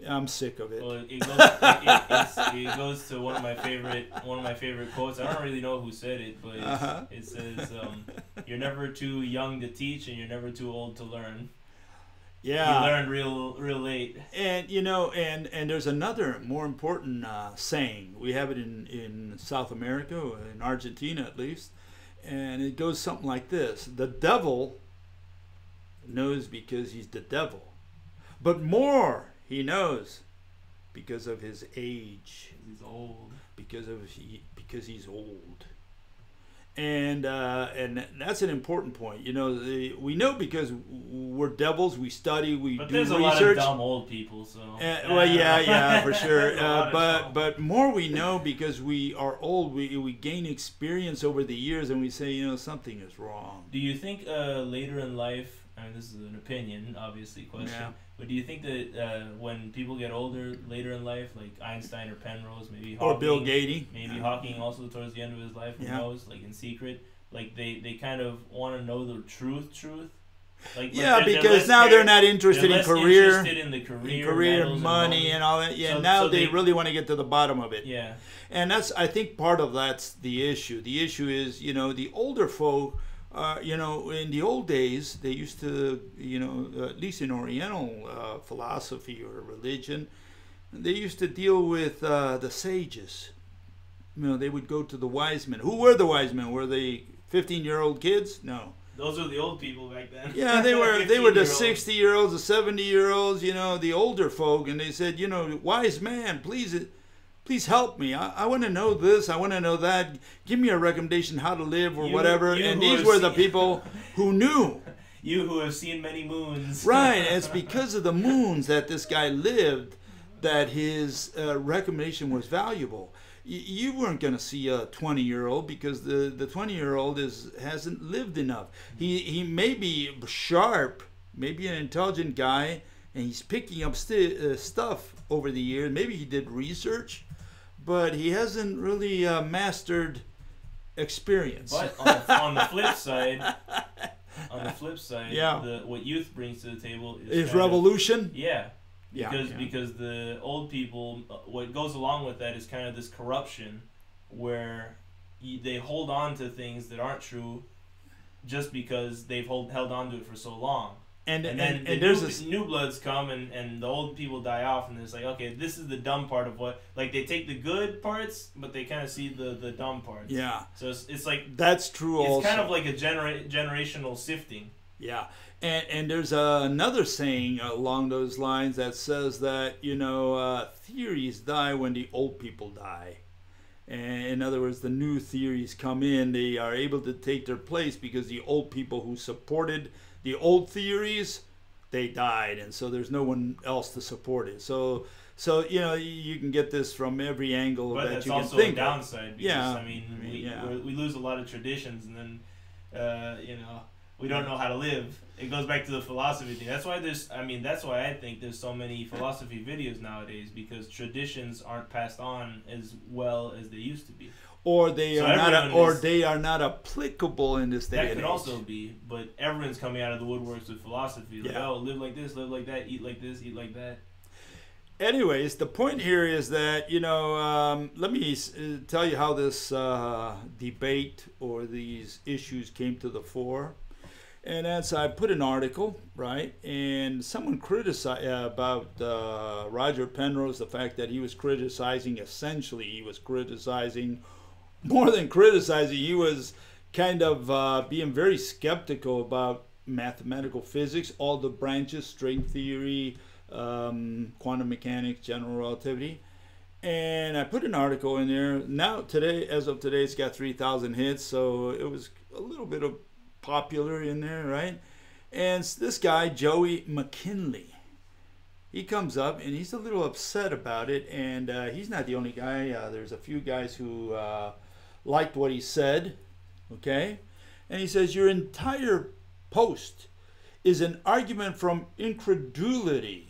A: I'm sick of it?
B: Well, it goes to one of my favorite quotes. I don't really know who said it, but it says, "You're never too young to teach, and you're never too old to learn."
A: Yeah,
B: you learn real late.
A: And and there's another more important saying. We have it in South America, in Argentina at least, and it goes something like this: the devil knows because he's the devil, but more he knows because of his age.
B: He's old.
A: Because he's old. And that's an important point. We know because we're devils. We study, we
B: but
A: do
B: there's
A: research.
B: a lot of dumb old people, so.
A: Well, yeah, for sure.
B: There's a lot of
A: But more we know because we are old. We gain experience over the years, and we say, you know, something is wrong.
B: Do you think later in life, I mean, this is an opinion, obviously, question,
A: Yeah.
B: but do you think that when people get older, later in life, like Einstein or Penrose, maybe
A: Or
B: Hawking,
A: Bill Gates.
B: maybe Hawking also towards the end of his life, who
A: Yeah.
B: knows, like in secret, like they kind of want to know the truth? Like,
A: Yeah,
B: they're
A: because
B: less
A: now they're
B: cared-
A: not interested
B: they're
A: in
B: less
A: career,
B: interested in the career, medals
A: money, and all that. Yeah,
B: So-
A: now
B: so
A: they
B: they-
A: really want to get to the bottom of it.
B: Yeah.
A: And that's, I think, part of that's the issue. The issue is, you know, the older folk, you know, in the old days, they used to, you know, at least in Oriental philosophy or religion, they used to deal with the sages. You know, they would go to the wise men. Who were the wise men? Were they 15-year-old kids? No.
B: Those were the old people back then.
A: Yeah, they were the
B: 15-year-olds.
A: 60-year-olds, the 70-year-olds, you know, the older folk, and they said, you know, wise man, please help me. I want to know this, I want to know that. Give me a recommendation how to live or whatever.
B: you
A: And
B: who
A: these
B: have
A: were the
B: seen-
A: people who knew.
B: You who have seen many moons.
A: Right, and it's because of the moons that this guy lived that his recommendation was valuable. You weren't going to see a 20-year-old because the 20-year-old hasn't lived enough. He may be sharp, maybe an intelligent guy, and he's picking up stuff over the years. Maybe he did research, but he hasn't really mastered experience.
B: But on the flip side,
A: Yeah.
B: what youth brings to the table
A: Is
B: kind of-
A: revolution?
B: yeah.
A: Yeah,
B: Because the old people, what goes along with that is kind of this corruption, where they hold on to things that aren't true, just because they've held on to it for so long.
A: And
B: then the
A: there's
B: new,
A: this.
B: new bloods come and the old people die off, and it's like, okay, this is the dumb part of what, like, they take the good parts, but they kind of see the dumb parts.
A: Yeah,
B: So it's like,
A: that's true.
B: it's
A: also,
B: kind of like a generational sifting.
A: yeah, and there's another saying along those lines that says that, you know, theories die when the old people die. And in other words, the new theories come in, they are able to take their place because the old people who supported the old theories, they died, and so there's no one else to support it. So you know, you can get this from every angle
B: But
A: that
B: that's
A: you can
B: also
A: think
B: a
A: of.
B: downside, because,
A: Yeah.
B: I mean,
A: Yeah.
B: we lose a lot of traditions, and then, you know, we don't know how to live. It goes back to the philosophy thing. That's why I think there's so many philosophy videos nowadays, because traditions aren't passed on as well as they used to be.
A: Or they
B: So
A: are not,
B: everyone is-
A: they are not applicable in this day
B: That
A: and
B: could
A: age.
B: also be, but everyone's coming out of the woodworks with philosophy. Like,
A: Yeah.
B: oh, live like this, live like that, eat like this, eat like that.
A: Anyways, the point here is that, you know, let me tell you how this debate or these issues came to the fore. And as I put an article, right, and someone criticized about Roger Penrose, the fact that he was criticizing, essentially, he was criticizing, more than criticizing, he was kind of being very skeptical about mathematical physics, all the branches, string theory, quantum mechanics, general relativity. And I put an article in there. Now, today, as of today, it's got 3,000 hits, so it was a little bit of popular in there, right? And this guy, Joey McKinley, he comes up and he's a little upset about it. And he's not the only guy. There's a few guys who liked what he said, okay? And he says, your entire post is an argument from incredulity.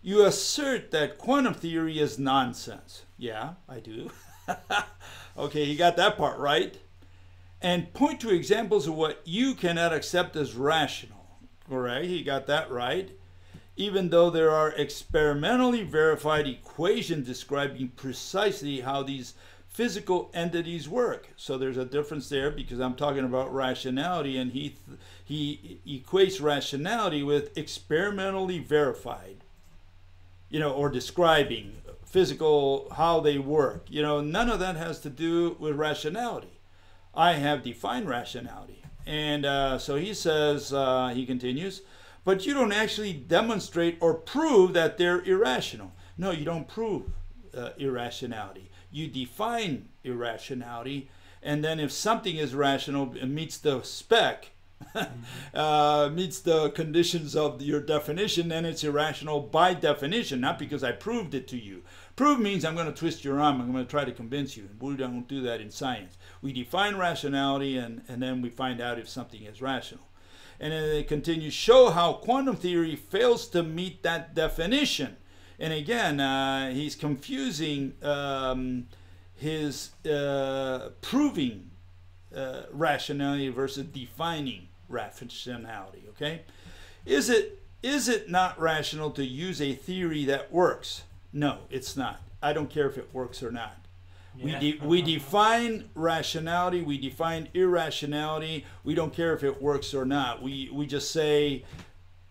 A: You assert that quantum theory is nonsense. Yeah, I do. Okay, you got that part right. And point to examples of what you cannot accept as rational. Correct, he got that right. Even though there are experimentally verified equations describing precisely how these physical entities work. So there's a difference there, because I'm talking about rationality, and he equates rationality with experimentally verified, you know, or describing physical, how they work. You know, none of that has to do with rationality. I have defined rationality. And so he says, he continues, but you don't actually demonstrate or prove that they're irrational. No, you don't prove irrationality. You define irrationality, and then if something is rational, it meets the spec, meets the conditions of your definition, then it's irrational by definition, not because I proved it to you. Prove means I'm going to twist your arm. I'm going to try to convince you. We don't do that in science. We define rationality, and then we find out if something is rational. And then it continues, show how quantum theory fails to meet that definition. And again, he's confusing his proving rationality versus defining rationality. Okay, is it not rational to use a theory that works? No, it's not. I don't care if it works or not. Yeah. We define rationality. We define irrationality. We don't care if it works or not. We just say,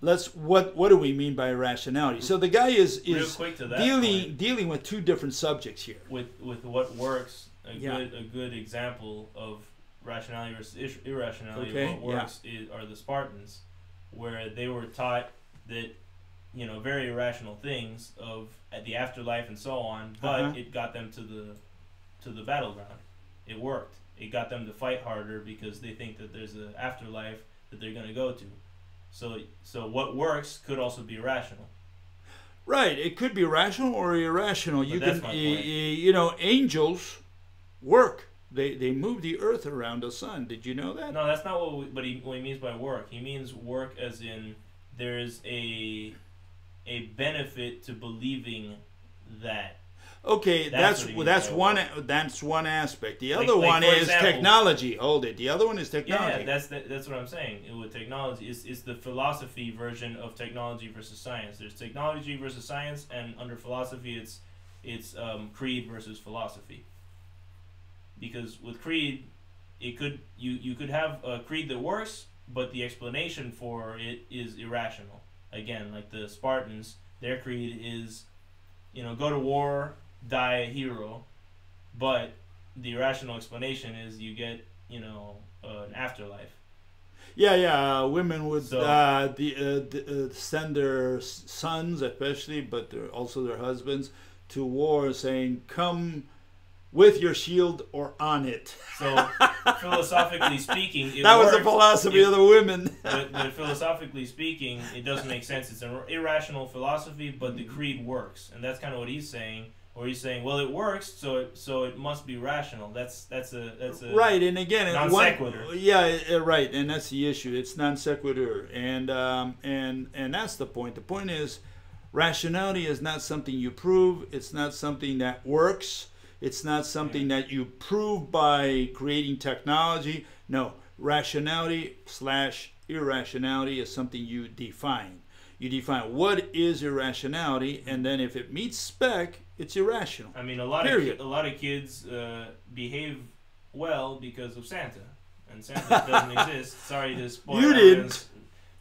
A: what do we mean by irrationality? So the guy is dealing with two different subjects here.
B: With what works, a good example of rationality versus irrationality. Okay. What works are the Spartans, where they were taught that very irrational things of the afterlife and so on, but it got them to the battleground. It worked. It got them to fight harder because they think that there's an afterlife that they're going to go to. So what works could also be rational.
A: Right. It could be rational or irrational. But you can, angels work. They move the earth around the sun. Did you know that?
B: No, that's not what he means by work. He means work as in there's a benefit to believing that.
A: Okay, that's one aspect. The other one is technology. Hold it. The other one is technology.
B: Yeah, that's what I'm saying. With technology, it's the philosophy version of technology versus science. There's technology versus science, and under philosophy, it's creed versus philosophy. Because with creed, you could have a creed that works, but the explanation for it is irrational. Again, like the Spartans, their creed is, go to war, die a hero, but the irrational explanation is you get, an afterlife.
A: Yeah. Women would send their sons, especially, but also their husbands, to war, saying, "Come with your shield or on it."
B: So, philosophically speaking,
A: that was the philosophy of the women.
B: but philosophically speaking, it doesn't make sense. It's an irrational philosophy, but the creed works, and that's kind of what he's saying. Or he's saying, well, it works, so it must be rational. That's a
A: right. And again,
B: non sequitur.
A: Right, and that's the issue. It's non sequitur, and that's the point. The point is, rationality is not something you prove. It's not something that works. It's not something that you prove by creating technology. No, rationality / irrationality is something you define. You define what is irrationality, and then if it meets spec, it's irrational.
B: I mean, a lot of kids behave well because of Santa, and Santa doesn't exist. Sorry to spoil
A: you didn't.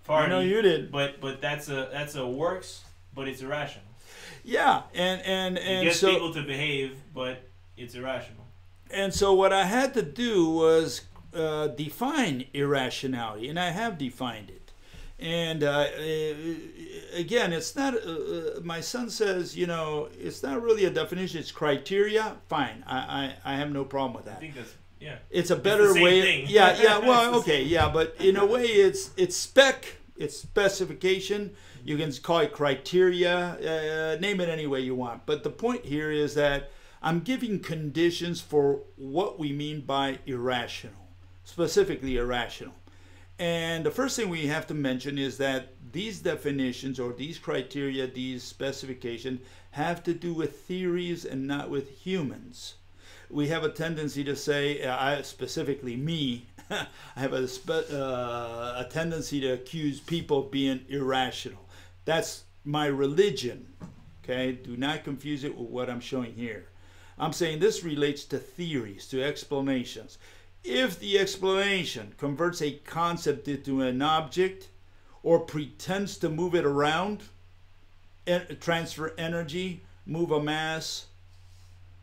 B: Party,
A: I know you did.
B: But that's a works, but it's irrational.
A: Yeah, and
B: you get people to behave, but it's irrational.
A: And so what I had to do was define irrationality, and I have defined it. And again, it's not. My son says, it's not really a definition. It's criteria. Fine, I have no problem with that.
B: I think that's
A: It's a better way.
B: Thing.
A: Yeah. Well, okay, yeah, but in a way, it's spec. It's specification. You can call it criteria. Name it any way you want. But the point here is that I'm giving conditions for what we mean by irrational, specifically irrational. And the first thing we have to mention is that these definitions or these criteria, these specifications, have to do with theories and not with humans. We have a tendency to say, specifically me, I have a tendency to accuse people of being irrational. That's my religion. Okay? Do not confuse it with what I'm showing here. I'm saying this relates to theories, to explanations. If the explanation converts a concept into an object or pretends to move it around, transfer energy, move a mass,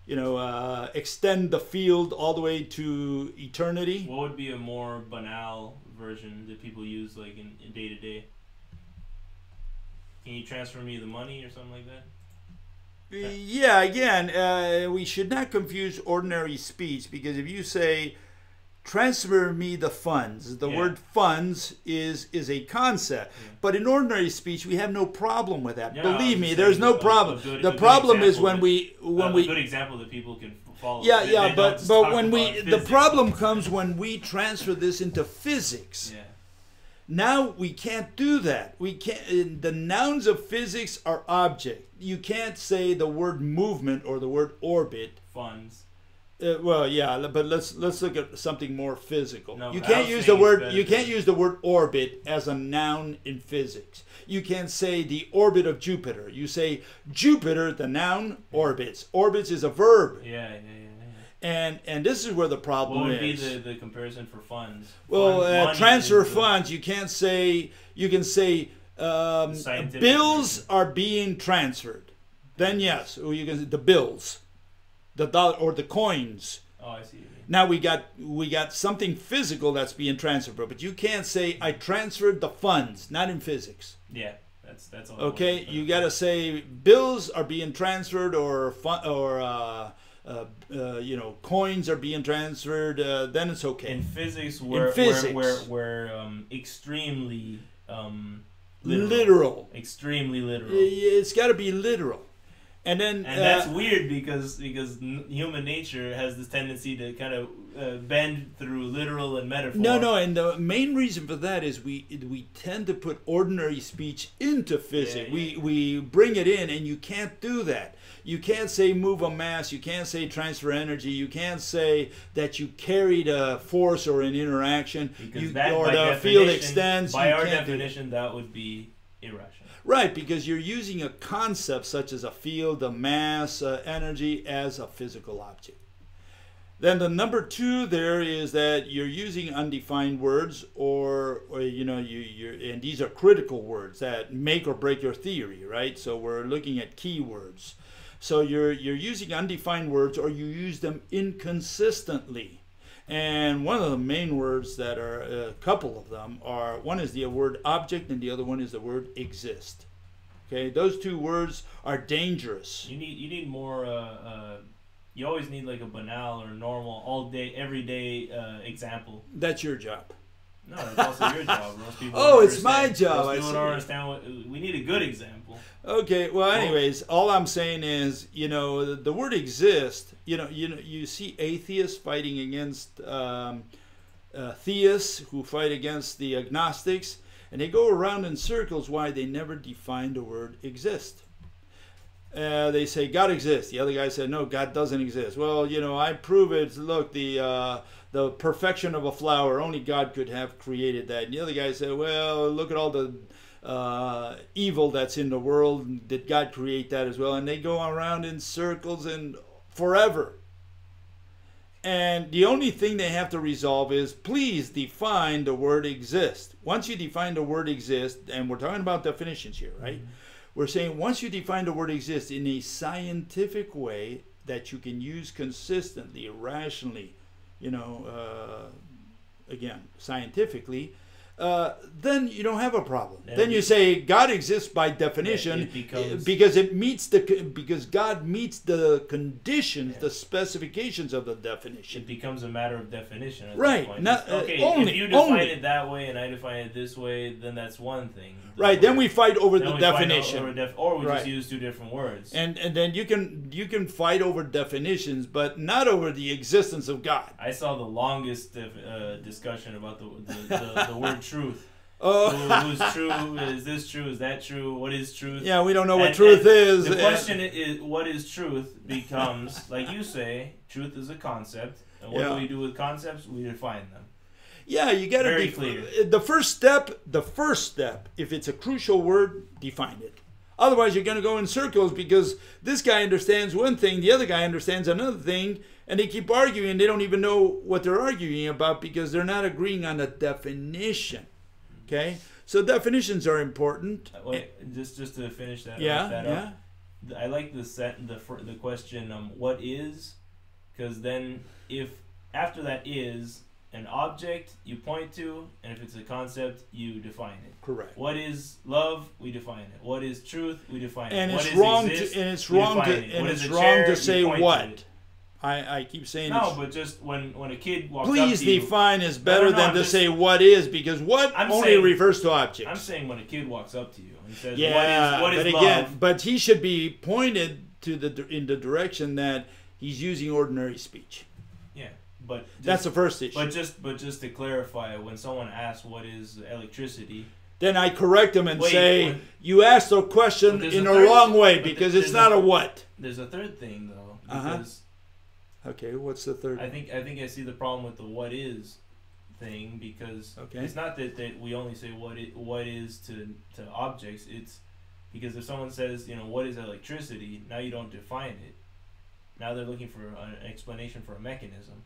A: extend the field all the way to eternity.
B: What would be a more banal version that people use like in day to day? Can you transfer me the money or something like that?
A: Yeah, again, we should not confuse ordinary speech, because if you say, transfer me the funds. The word funds is a concept. But in ordinary speech, we have no problem with that. Believe me, there's no problem. The problem is when we
B: a good example that people can follow.
A: But when the problem comes when we transfer this into physics.
B: Yeah.
A: Now we can't do that. We can't. The nouns of physics are object. You can't say the word movement or the word orbit.
B: Funds.
A: Well, yeah, but let's look at something more physical.
B: No,
A: you can't use the word orbit as a noun in physics. You can't say the orbit of Jupiter. You say Jupiter, the noun, orbits. Orbits is a verb.
B: Yeah.
A: And this is where the problem
B: What would
A: is.
B: be the comparison for funds?
A: Well, transfer funds. You can't say. You can say bills are being transferred. Then yes, or you can say the bills. The dollar or the coins.
B: Oh, I see.
A: Now we got something physical that's being transferred, but you can't say I transferred the funds. Not in physics.
B: Yeah, that's all.
A: Okay, you got to say bills are being transferred, or coins are being transferred. Then it's okay.
B: In physics, we're extremely
A: literal.
B: Extremely literal.
A: It's got to be literal. And
B: that's weird because human nature has this tendency to kind of bend through literal and metaphor.
A: No, and the main reason for that is we tend to put ordinary speech into physics.
B: Yeah.
A: We bring it in, and you can't do that. You can't say move a mass. You can't say transfer energy. You can't say that you carried a force or an interaction.
B: Because
A: the field extends.
B: By our definition, that would be irrational.
A: Right, because you're using a concept such as a field, a mass, energy as a physical object. Then the number two there is that you're using undefined words, or and these are critical words that make or break your theory, right? So we're looking at keywords. So you're using undefined words, or you use them inconsistently. And one of the main words that are, a couple of them are, one is the word object and the other one is the word exist. Okay, those two words are dangerous.
B: You need more, you always need like a banal or normal, all day, everyday example.
A: That's your job.
B: No, that's also your job. Most people
A: it's my job.
B: Most people don't understand we need a good example.
A: Okay, well, anyways, all I'm saying is, the word exist, you see atheists fighting against theists who fight against the agnostics, and they go around in circles why they never define the word exist. They say God exists. The other guy said, no, God doesn't exist. Well, I prove it. Look, the perfection of a flower, only God could have created that. And the other guy said, well, look at all the evil that's in the world. Did God create that as well? And they go around in circles and forever. And the only thing they have to resolve is, please define the word exist. Once you define the word exist, and we're talking about definitions here, right? Mm-hmm. We're saying once you define the word exist in a scientific way that you can use consistently, rationally, again, scientifically, then you don't have a problem. Then you say God exists by definition because God meets the conditions, the specifications of the definition.
B: It becomes a matter of definition. At
A: right.
B: That point. If you define it that way and I define it this way, then that's one thing.
A: Right. Then we fight over the definition,
B: or we just use two different words.
A: And then you can fight over definitions, but not over the existence of God.
B: I saw the longest discussion about the word truth.
A: Oh.
B: Who's true? Is this true? Is that true? What is truth?
A: Yeah, we don't know what truth is.
B: The question is, what is truth becomes, like you say, truth is a concept. And what do we do with concepts? We define them.
A: Yeah, you got to be clear. The first step, if it's a crucial word, define it. Otherwise, you're going to go in circles because this guy understands one thing, the other guy understands another thing, and they keep arguing. They don't even know what they're arguing about because they're not agreeing on a definition. Okay, so definitions are important.
B: Wait, just to finish that.
A: Yeah.
B: I like the question. What is? Because then, if after that is an object you point to, and if it's a concept, you define it.
A: Correct.
B: What is love? We define it. What is truth? We define it.
A: And
B: what
A: it's
B: is
A: wrong
B: exist?
A: to say what. I keep saying
B: No,
A: it's,
B: but just when a kid walks
A: please
B: up to you,
A: define is better
B: no,
A: than
B: I'm
A: to
B: just-
A: say what is, because what
B: I'm
A: only
B: saying-
A: refers to objects.
B: I'm saying when a kid walks up to you and says,
A: Yeah,
B: "What is
A: but
B: love?"
A: again, but he should be pointed to in the direction that he's using ordinary speech.
B: Yeah, but
A: That's the first issue.
B: but just to clarify, when someone asks what is electricity,
A: Then I correct him and
B: Wait,
A: say,
B: when-
A: you asked the question
B: But there's
A: in
B: a
A: a
B: third-
A: wrong way
B: but
A: because
B: there's
A: it's
B: a-
A: not a what.
B: there's a third thing though,
A: Uh-huh.
B: because
A: Okay, what's the third?
B: I think I see the problem with the what is thing, because
A: Okay.
B: it's not that we only say what is to objects. It's because if someone says, what is electricity, now you don't define it. Now they're looking for an explanation for a mechanism.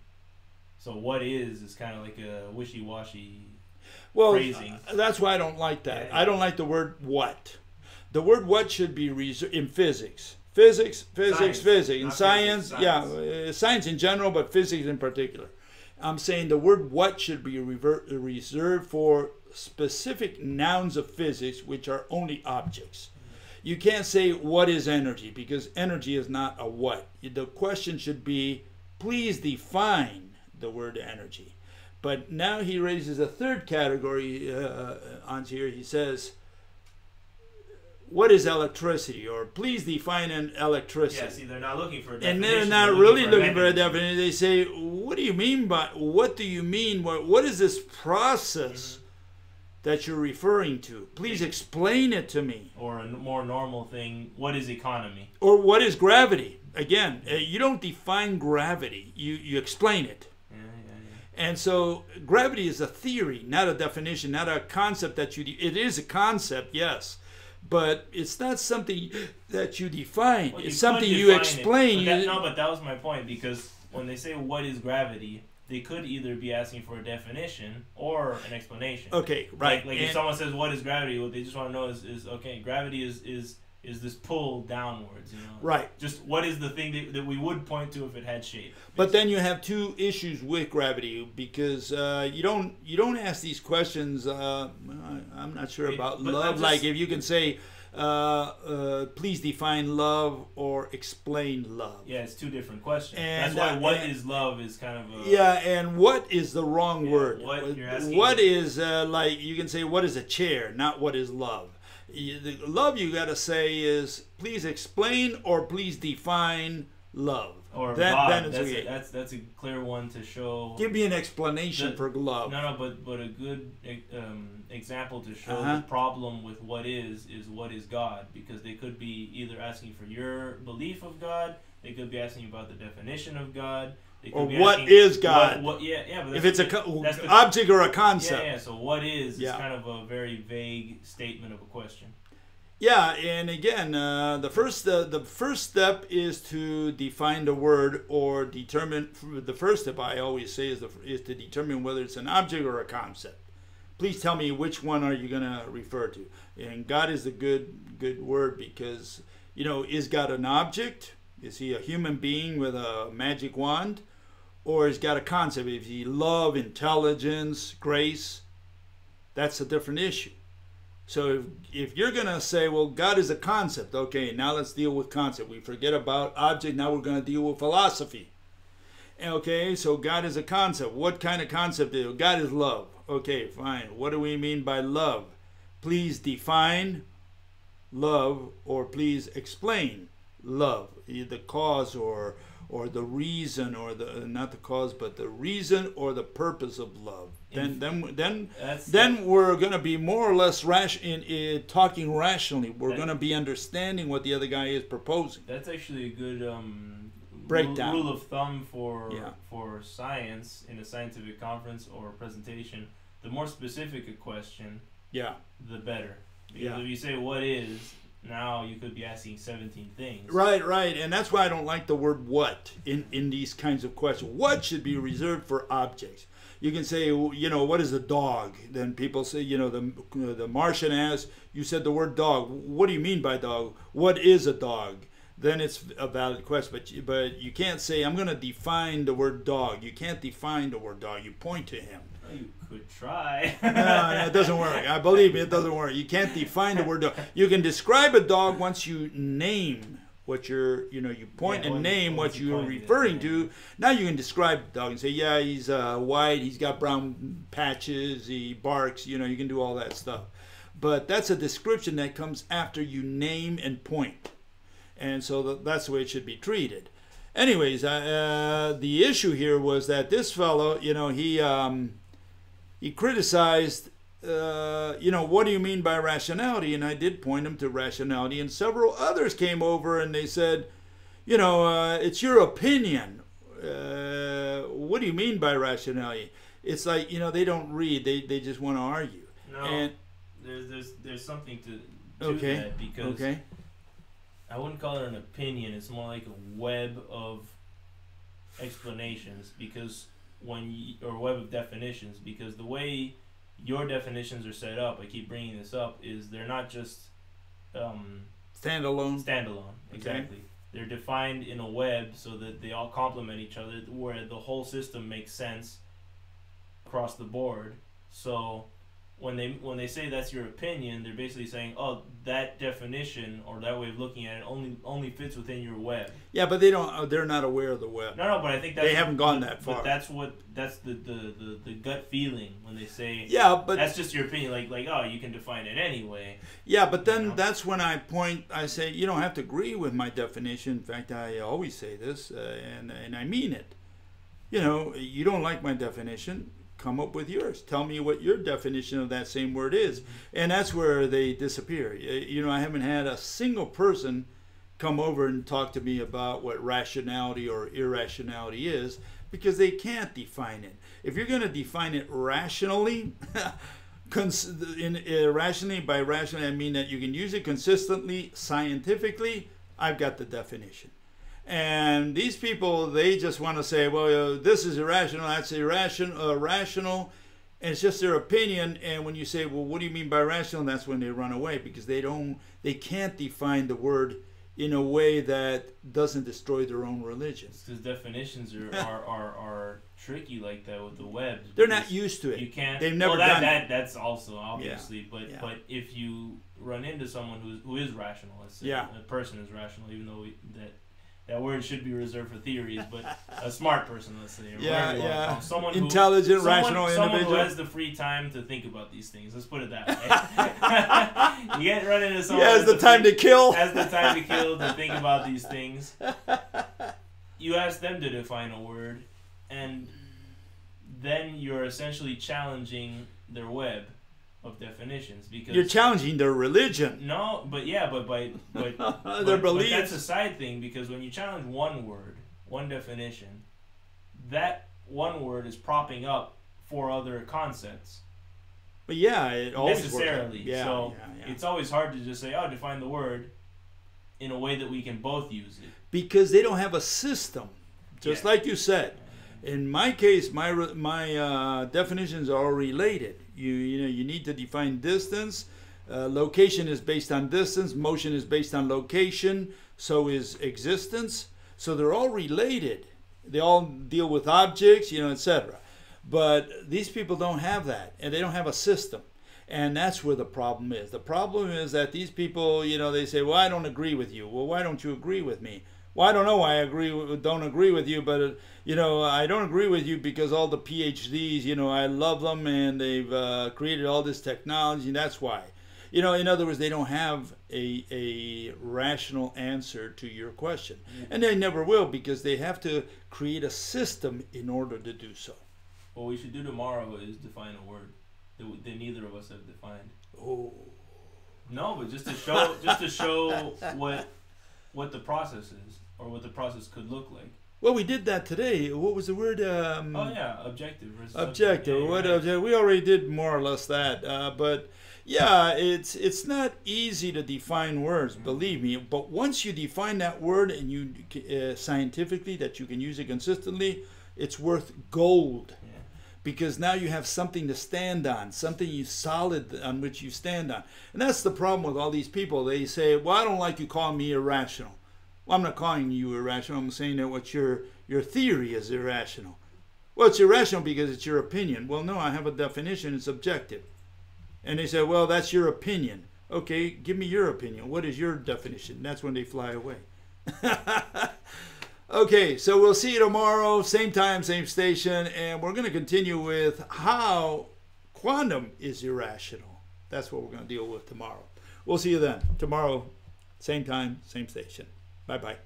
B: So what is kind of like a wishy-washy
A: Well,
B: phrasing.
A: that's why I don't like that.
B: Yeah.
A: I don't like the word what. The word what should be reserved in physics. Physics.
B: Science,
A: In
B: not
A: science,
B: physics,
A: yeah, science in general, but physics in particular. I'm saying the word what should be reserved for specific nouns of physics, which are only objects. You can't say what is energy, because energy is not a what. The question should be, please define the word energy. But now he raises a third category on here. He says, what is electricity? Or please define an electricity.
B: Yeah, see, they're not looking for a
A: And
B: definition.
A: they're not
B: they're
A: really looking for a
B: mechanism.
A: definition. They say, what do you mean by, what do you mean? What is this process that you're referring to? Please explain it to me.
B: Or a more normal thing, what is economy?
A: Or what is gravity? Again, you don't define gravity. You explain it.
B: Yeah.
A: And so gravity is a theory, not a definition, not a concept that it is a concept, yes, but it's not something that you define.
B: Well,
A: it's
B: you
A: something
B: could
A: you
B: define
A: explain.
B: it, but that was my point, because when they say what is gravity, they could either be asking for a definition or an explanation.
A: Okay, right.
B: Like if someone says what is gravity, what they just want to know is okay, gravity is this pull downwards,
A: Right.
B: Just what is the thing that we would point to if it had shape.
A: But then you have two issues with gravity, because you don't ask these questions. I'm not sure about
B: But
A: love.
B: just-
A: Like if you can say, please define love or explain love.
B: Yeah, it's two different questions.
A: And,
B: That's why what
A: and-
B: is love is kind of a...
A: Yeah, and what is the wrong
B: Yeah,
A: word?
B: what you're asking-
A: What is like you can say what is a chair, not what is love. The love you got to say is please explain or please define love.
B: Or
A: Then
B: God,
A: it's okay.
B: that's a clear one to show...
A: Give me an explanation for love.
B: No, but a good example to show
A: Uh-huh.
B: the problem with what is what is God, because they could be either asking for your belief of God, they could be asking about the definition of God, they could
A: Or
B: be
A: what
B: asking
A: is God?
B: yeah, but
A: If
B: that's
A: it's a
B: that's the-
A: object or a concept.
B: yeah, so what is
A: Yeah.
B: kind of a very vague statement of a question.
A: Yeah, and again, the first step is to define the word or determine. The first step I always say is to determine whether it's an object or a concept. Please tell me which one are you going to refer to. And God is a good word, because is God an object? Is he a human being with a magic wand, or is God a concept? Is he love, intelligence, grace? That's a different issue. So if you're going to say, well, God is a concept, okay, now let's deal with concept. We forget about object, now we're going to deal with philosophy. Okay, so God is a concept. What kind of concept is it? God is love. Okay, fine. What do we mean by love? Please define love, or please explain love. The cause or the reason, or the not the cause, but the reason or the purpose of love. Then we're going to be more or less talking rationally. We're going to be understanding what the other guy is proposing.
B: That's actually a good
A: Breakdown.
B: rule of thumb for
A: Yeah.
B: for science in a scientific conference or presentation. The more specific a question,
A: Yeah.
B: the better. Because
A: Yeah.
B: if you say what is, now you could be asking 17 things.
A: Right, and that's why I don't like the word what in these kinds of questions. What should be reserved for objects. You can say, what is a dog? Then people say, the Martian asks, you said the word dog. What do you mean by dog? What is a dog? Then it's a valid question. But you can't say, I'm going to define the word dog. You can't define the word dog. You point to him.
B: Well, you could try.
A: No, it doesn't work. I believe me, it doesn't work. You can't define the word dog. You can describe a dog once you name what you're, you point and
B: what-
A: name
B: what's
A: what
B: the
A: you're
B: point,
A: referring
B: yeah.
A: to. Now you can describe the dog and say, yeah, he's white, he's got brown patches, he barks, you can do all that stuff. But that's a description that comes after you name and point. And so that's the way it should be treated. Anyways, the issue here was that this fellow, he criticized, what do you mean by rationality? And I did point him to rationality. And several others came over and they said, it's your opinion. What do you mean by rationality? It's like, they don't read. They just want to argue.
B: No,
A: and
B: there's something to
A: okay,
B: that, because
A: okay.
B: I wouldn't call it an opinion. It's more like a web of explanations, because or web of definitions, because the way your definitions are set up, I keep bringing this up, is they're not just
A: Standalone.
B: Exactly. They're defined in a web so that they all complement each other, where the whole system makes sense across the board. So when they say that's your opinion, they're basically saying, oh, that definition or that way of looking at it only fits within your web.
A: Yeah, but they're not aware of the web.
B: No, but I think that's
A: they haven't gone that far.
B: But that's the gut feeling when they say,
A: yeah, but
B: that's just your opinion. Like oh, you can define it anyway.
A: Yeah, but then that's when I say you don't have to agree with my definition. In fact, I always say this, and I mean it. You don't like my definition, come up with yours. Tell me what your definition of that same word is. And that's where they disappear. I haven't had a single person come over and talk to me about what rationality or irrationality is, because they can't define it. If you're going to define it rationally, irrationally, by rationally I mean that you can use it consistently, scientifically, I've got the definition. And these people, they just want to say, well, this is irrational, that's rational, and it's just their opinion. And when you say, well, what do you mean by rational? That's when they run away, because they can't define the word in a way that doesn't destroy their own religion.
B: Because definitions are tricky like that with the web.
A: They're not used to it.
B: You can't.
A: They've never done it.
B: That's also obviously,
A: Yeah.
B: but if you run into someone who is rational, let's say a person is rational, even though that word should be reserved for theories, but a smart person, let's say, or someone
A: intelligent, rational
B: someone
A: individual
B: who has the free time to think about these things. Let's put it that way. You can't run into someone
A: who has the time to kill.
B: Has the time to kill to think about these things. You ask them to define a word, and then you're essentially challenging their web of definitions, because
A: you're challenging their religion.
B: No, but
A: their beliefs.
B: But that's a side thing, because when you challenge one word, one definition, that one word is propping up 4 other concepts.
A: But it always
B: necessarily.
A: Works.
B: So it's always hard to just say, oh, define the word in a way that we can both use it,
A: because they don't have a system. Just like you said. In my case, my definitions are all related. You need to define distance. Location is based on distance. Motion is based on location. So is existence. So they're all related. They all deal with objects, etc. But these people don't have that, and they don't have a system. And that's where the problem is. The problem is that these people, they say, well, I don't agree with you. Well, why don't you agree with me? Well, I don't know why I don't agree with you, but I don't agree with you because all the PhDs, I love them, and they've created all this technology, and that's why. In other words, they don't have a rational answer to your question, and they never will, because they have to create a system in order to do so.
B: What we should do tomorrow is define a word that neither of us have defined.
A: Oh.
B: No, but just to show what the process is, or what the process could look like.
A: Well, we did that today. What was the word?
B: Objective versus
A: objective. Objective? We already did more or less that. But it's not easy to define words, believe me. But once you define that word, and you scientifically that you can use it consistently, it's worth gold. Yeah. Because now you have something to stand on, something solid on which you stand on. And that's the problem with all these people. They say, well, I don't like you calling me irrational. Well, I'm not calling you irrational. I'm saying that what your theory is irrational. Well, it's irrational because it's your opinion. Well, no, I have a definition. It's objective. And they say, well, that's your opinion. Okay, give me your opinion. What is your definition? That's when they fly away. Okay, so we'll see you tomorrow, same time, same station, and we're going to continue with how quantum is irrational. That's what we're going to deal with tomorrow. We'll see you then. Tomorrow, same time, same station. Bye-bye.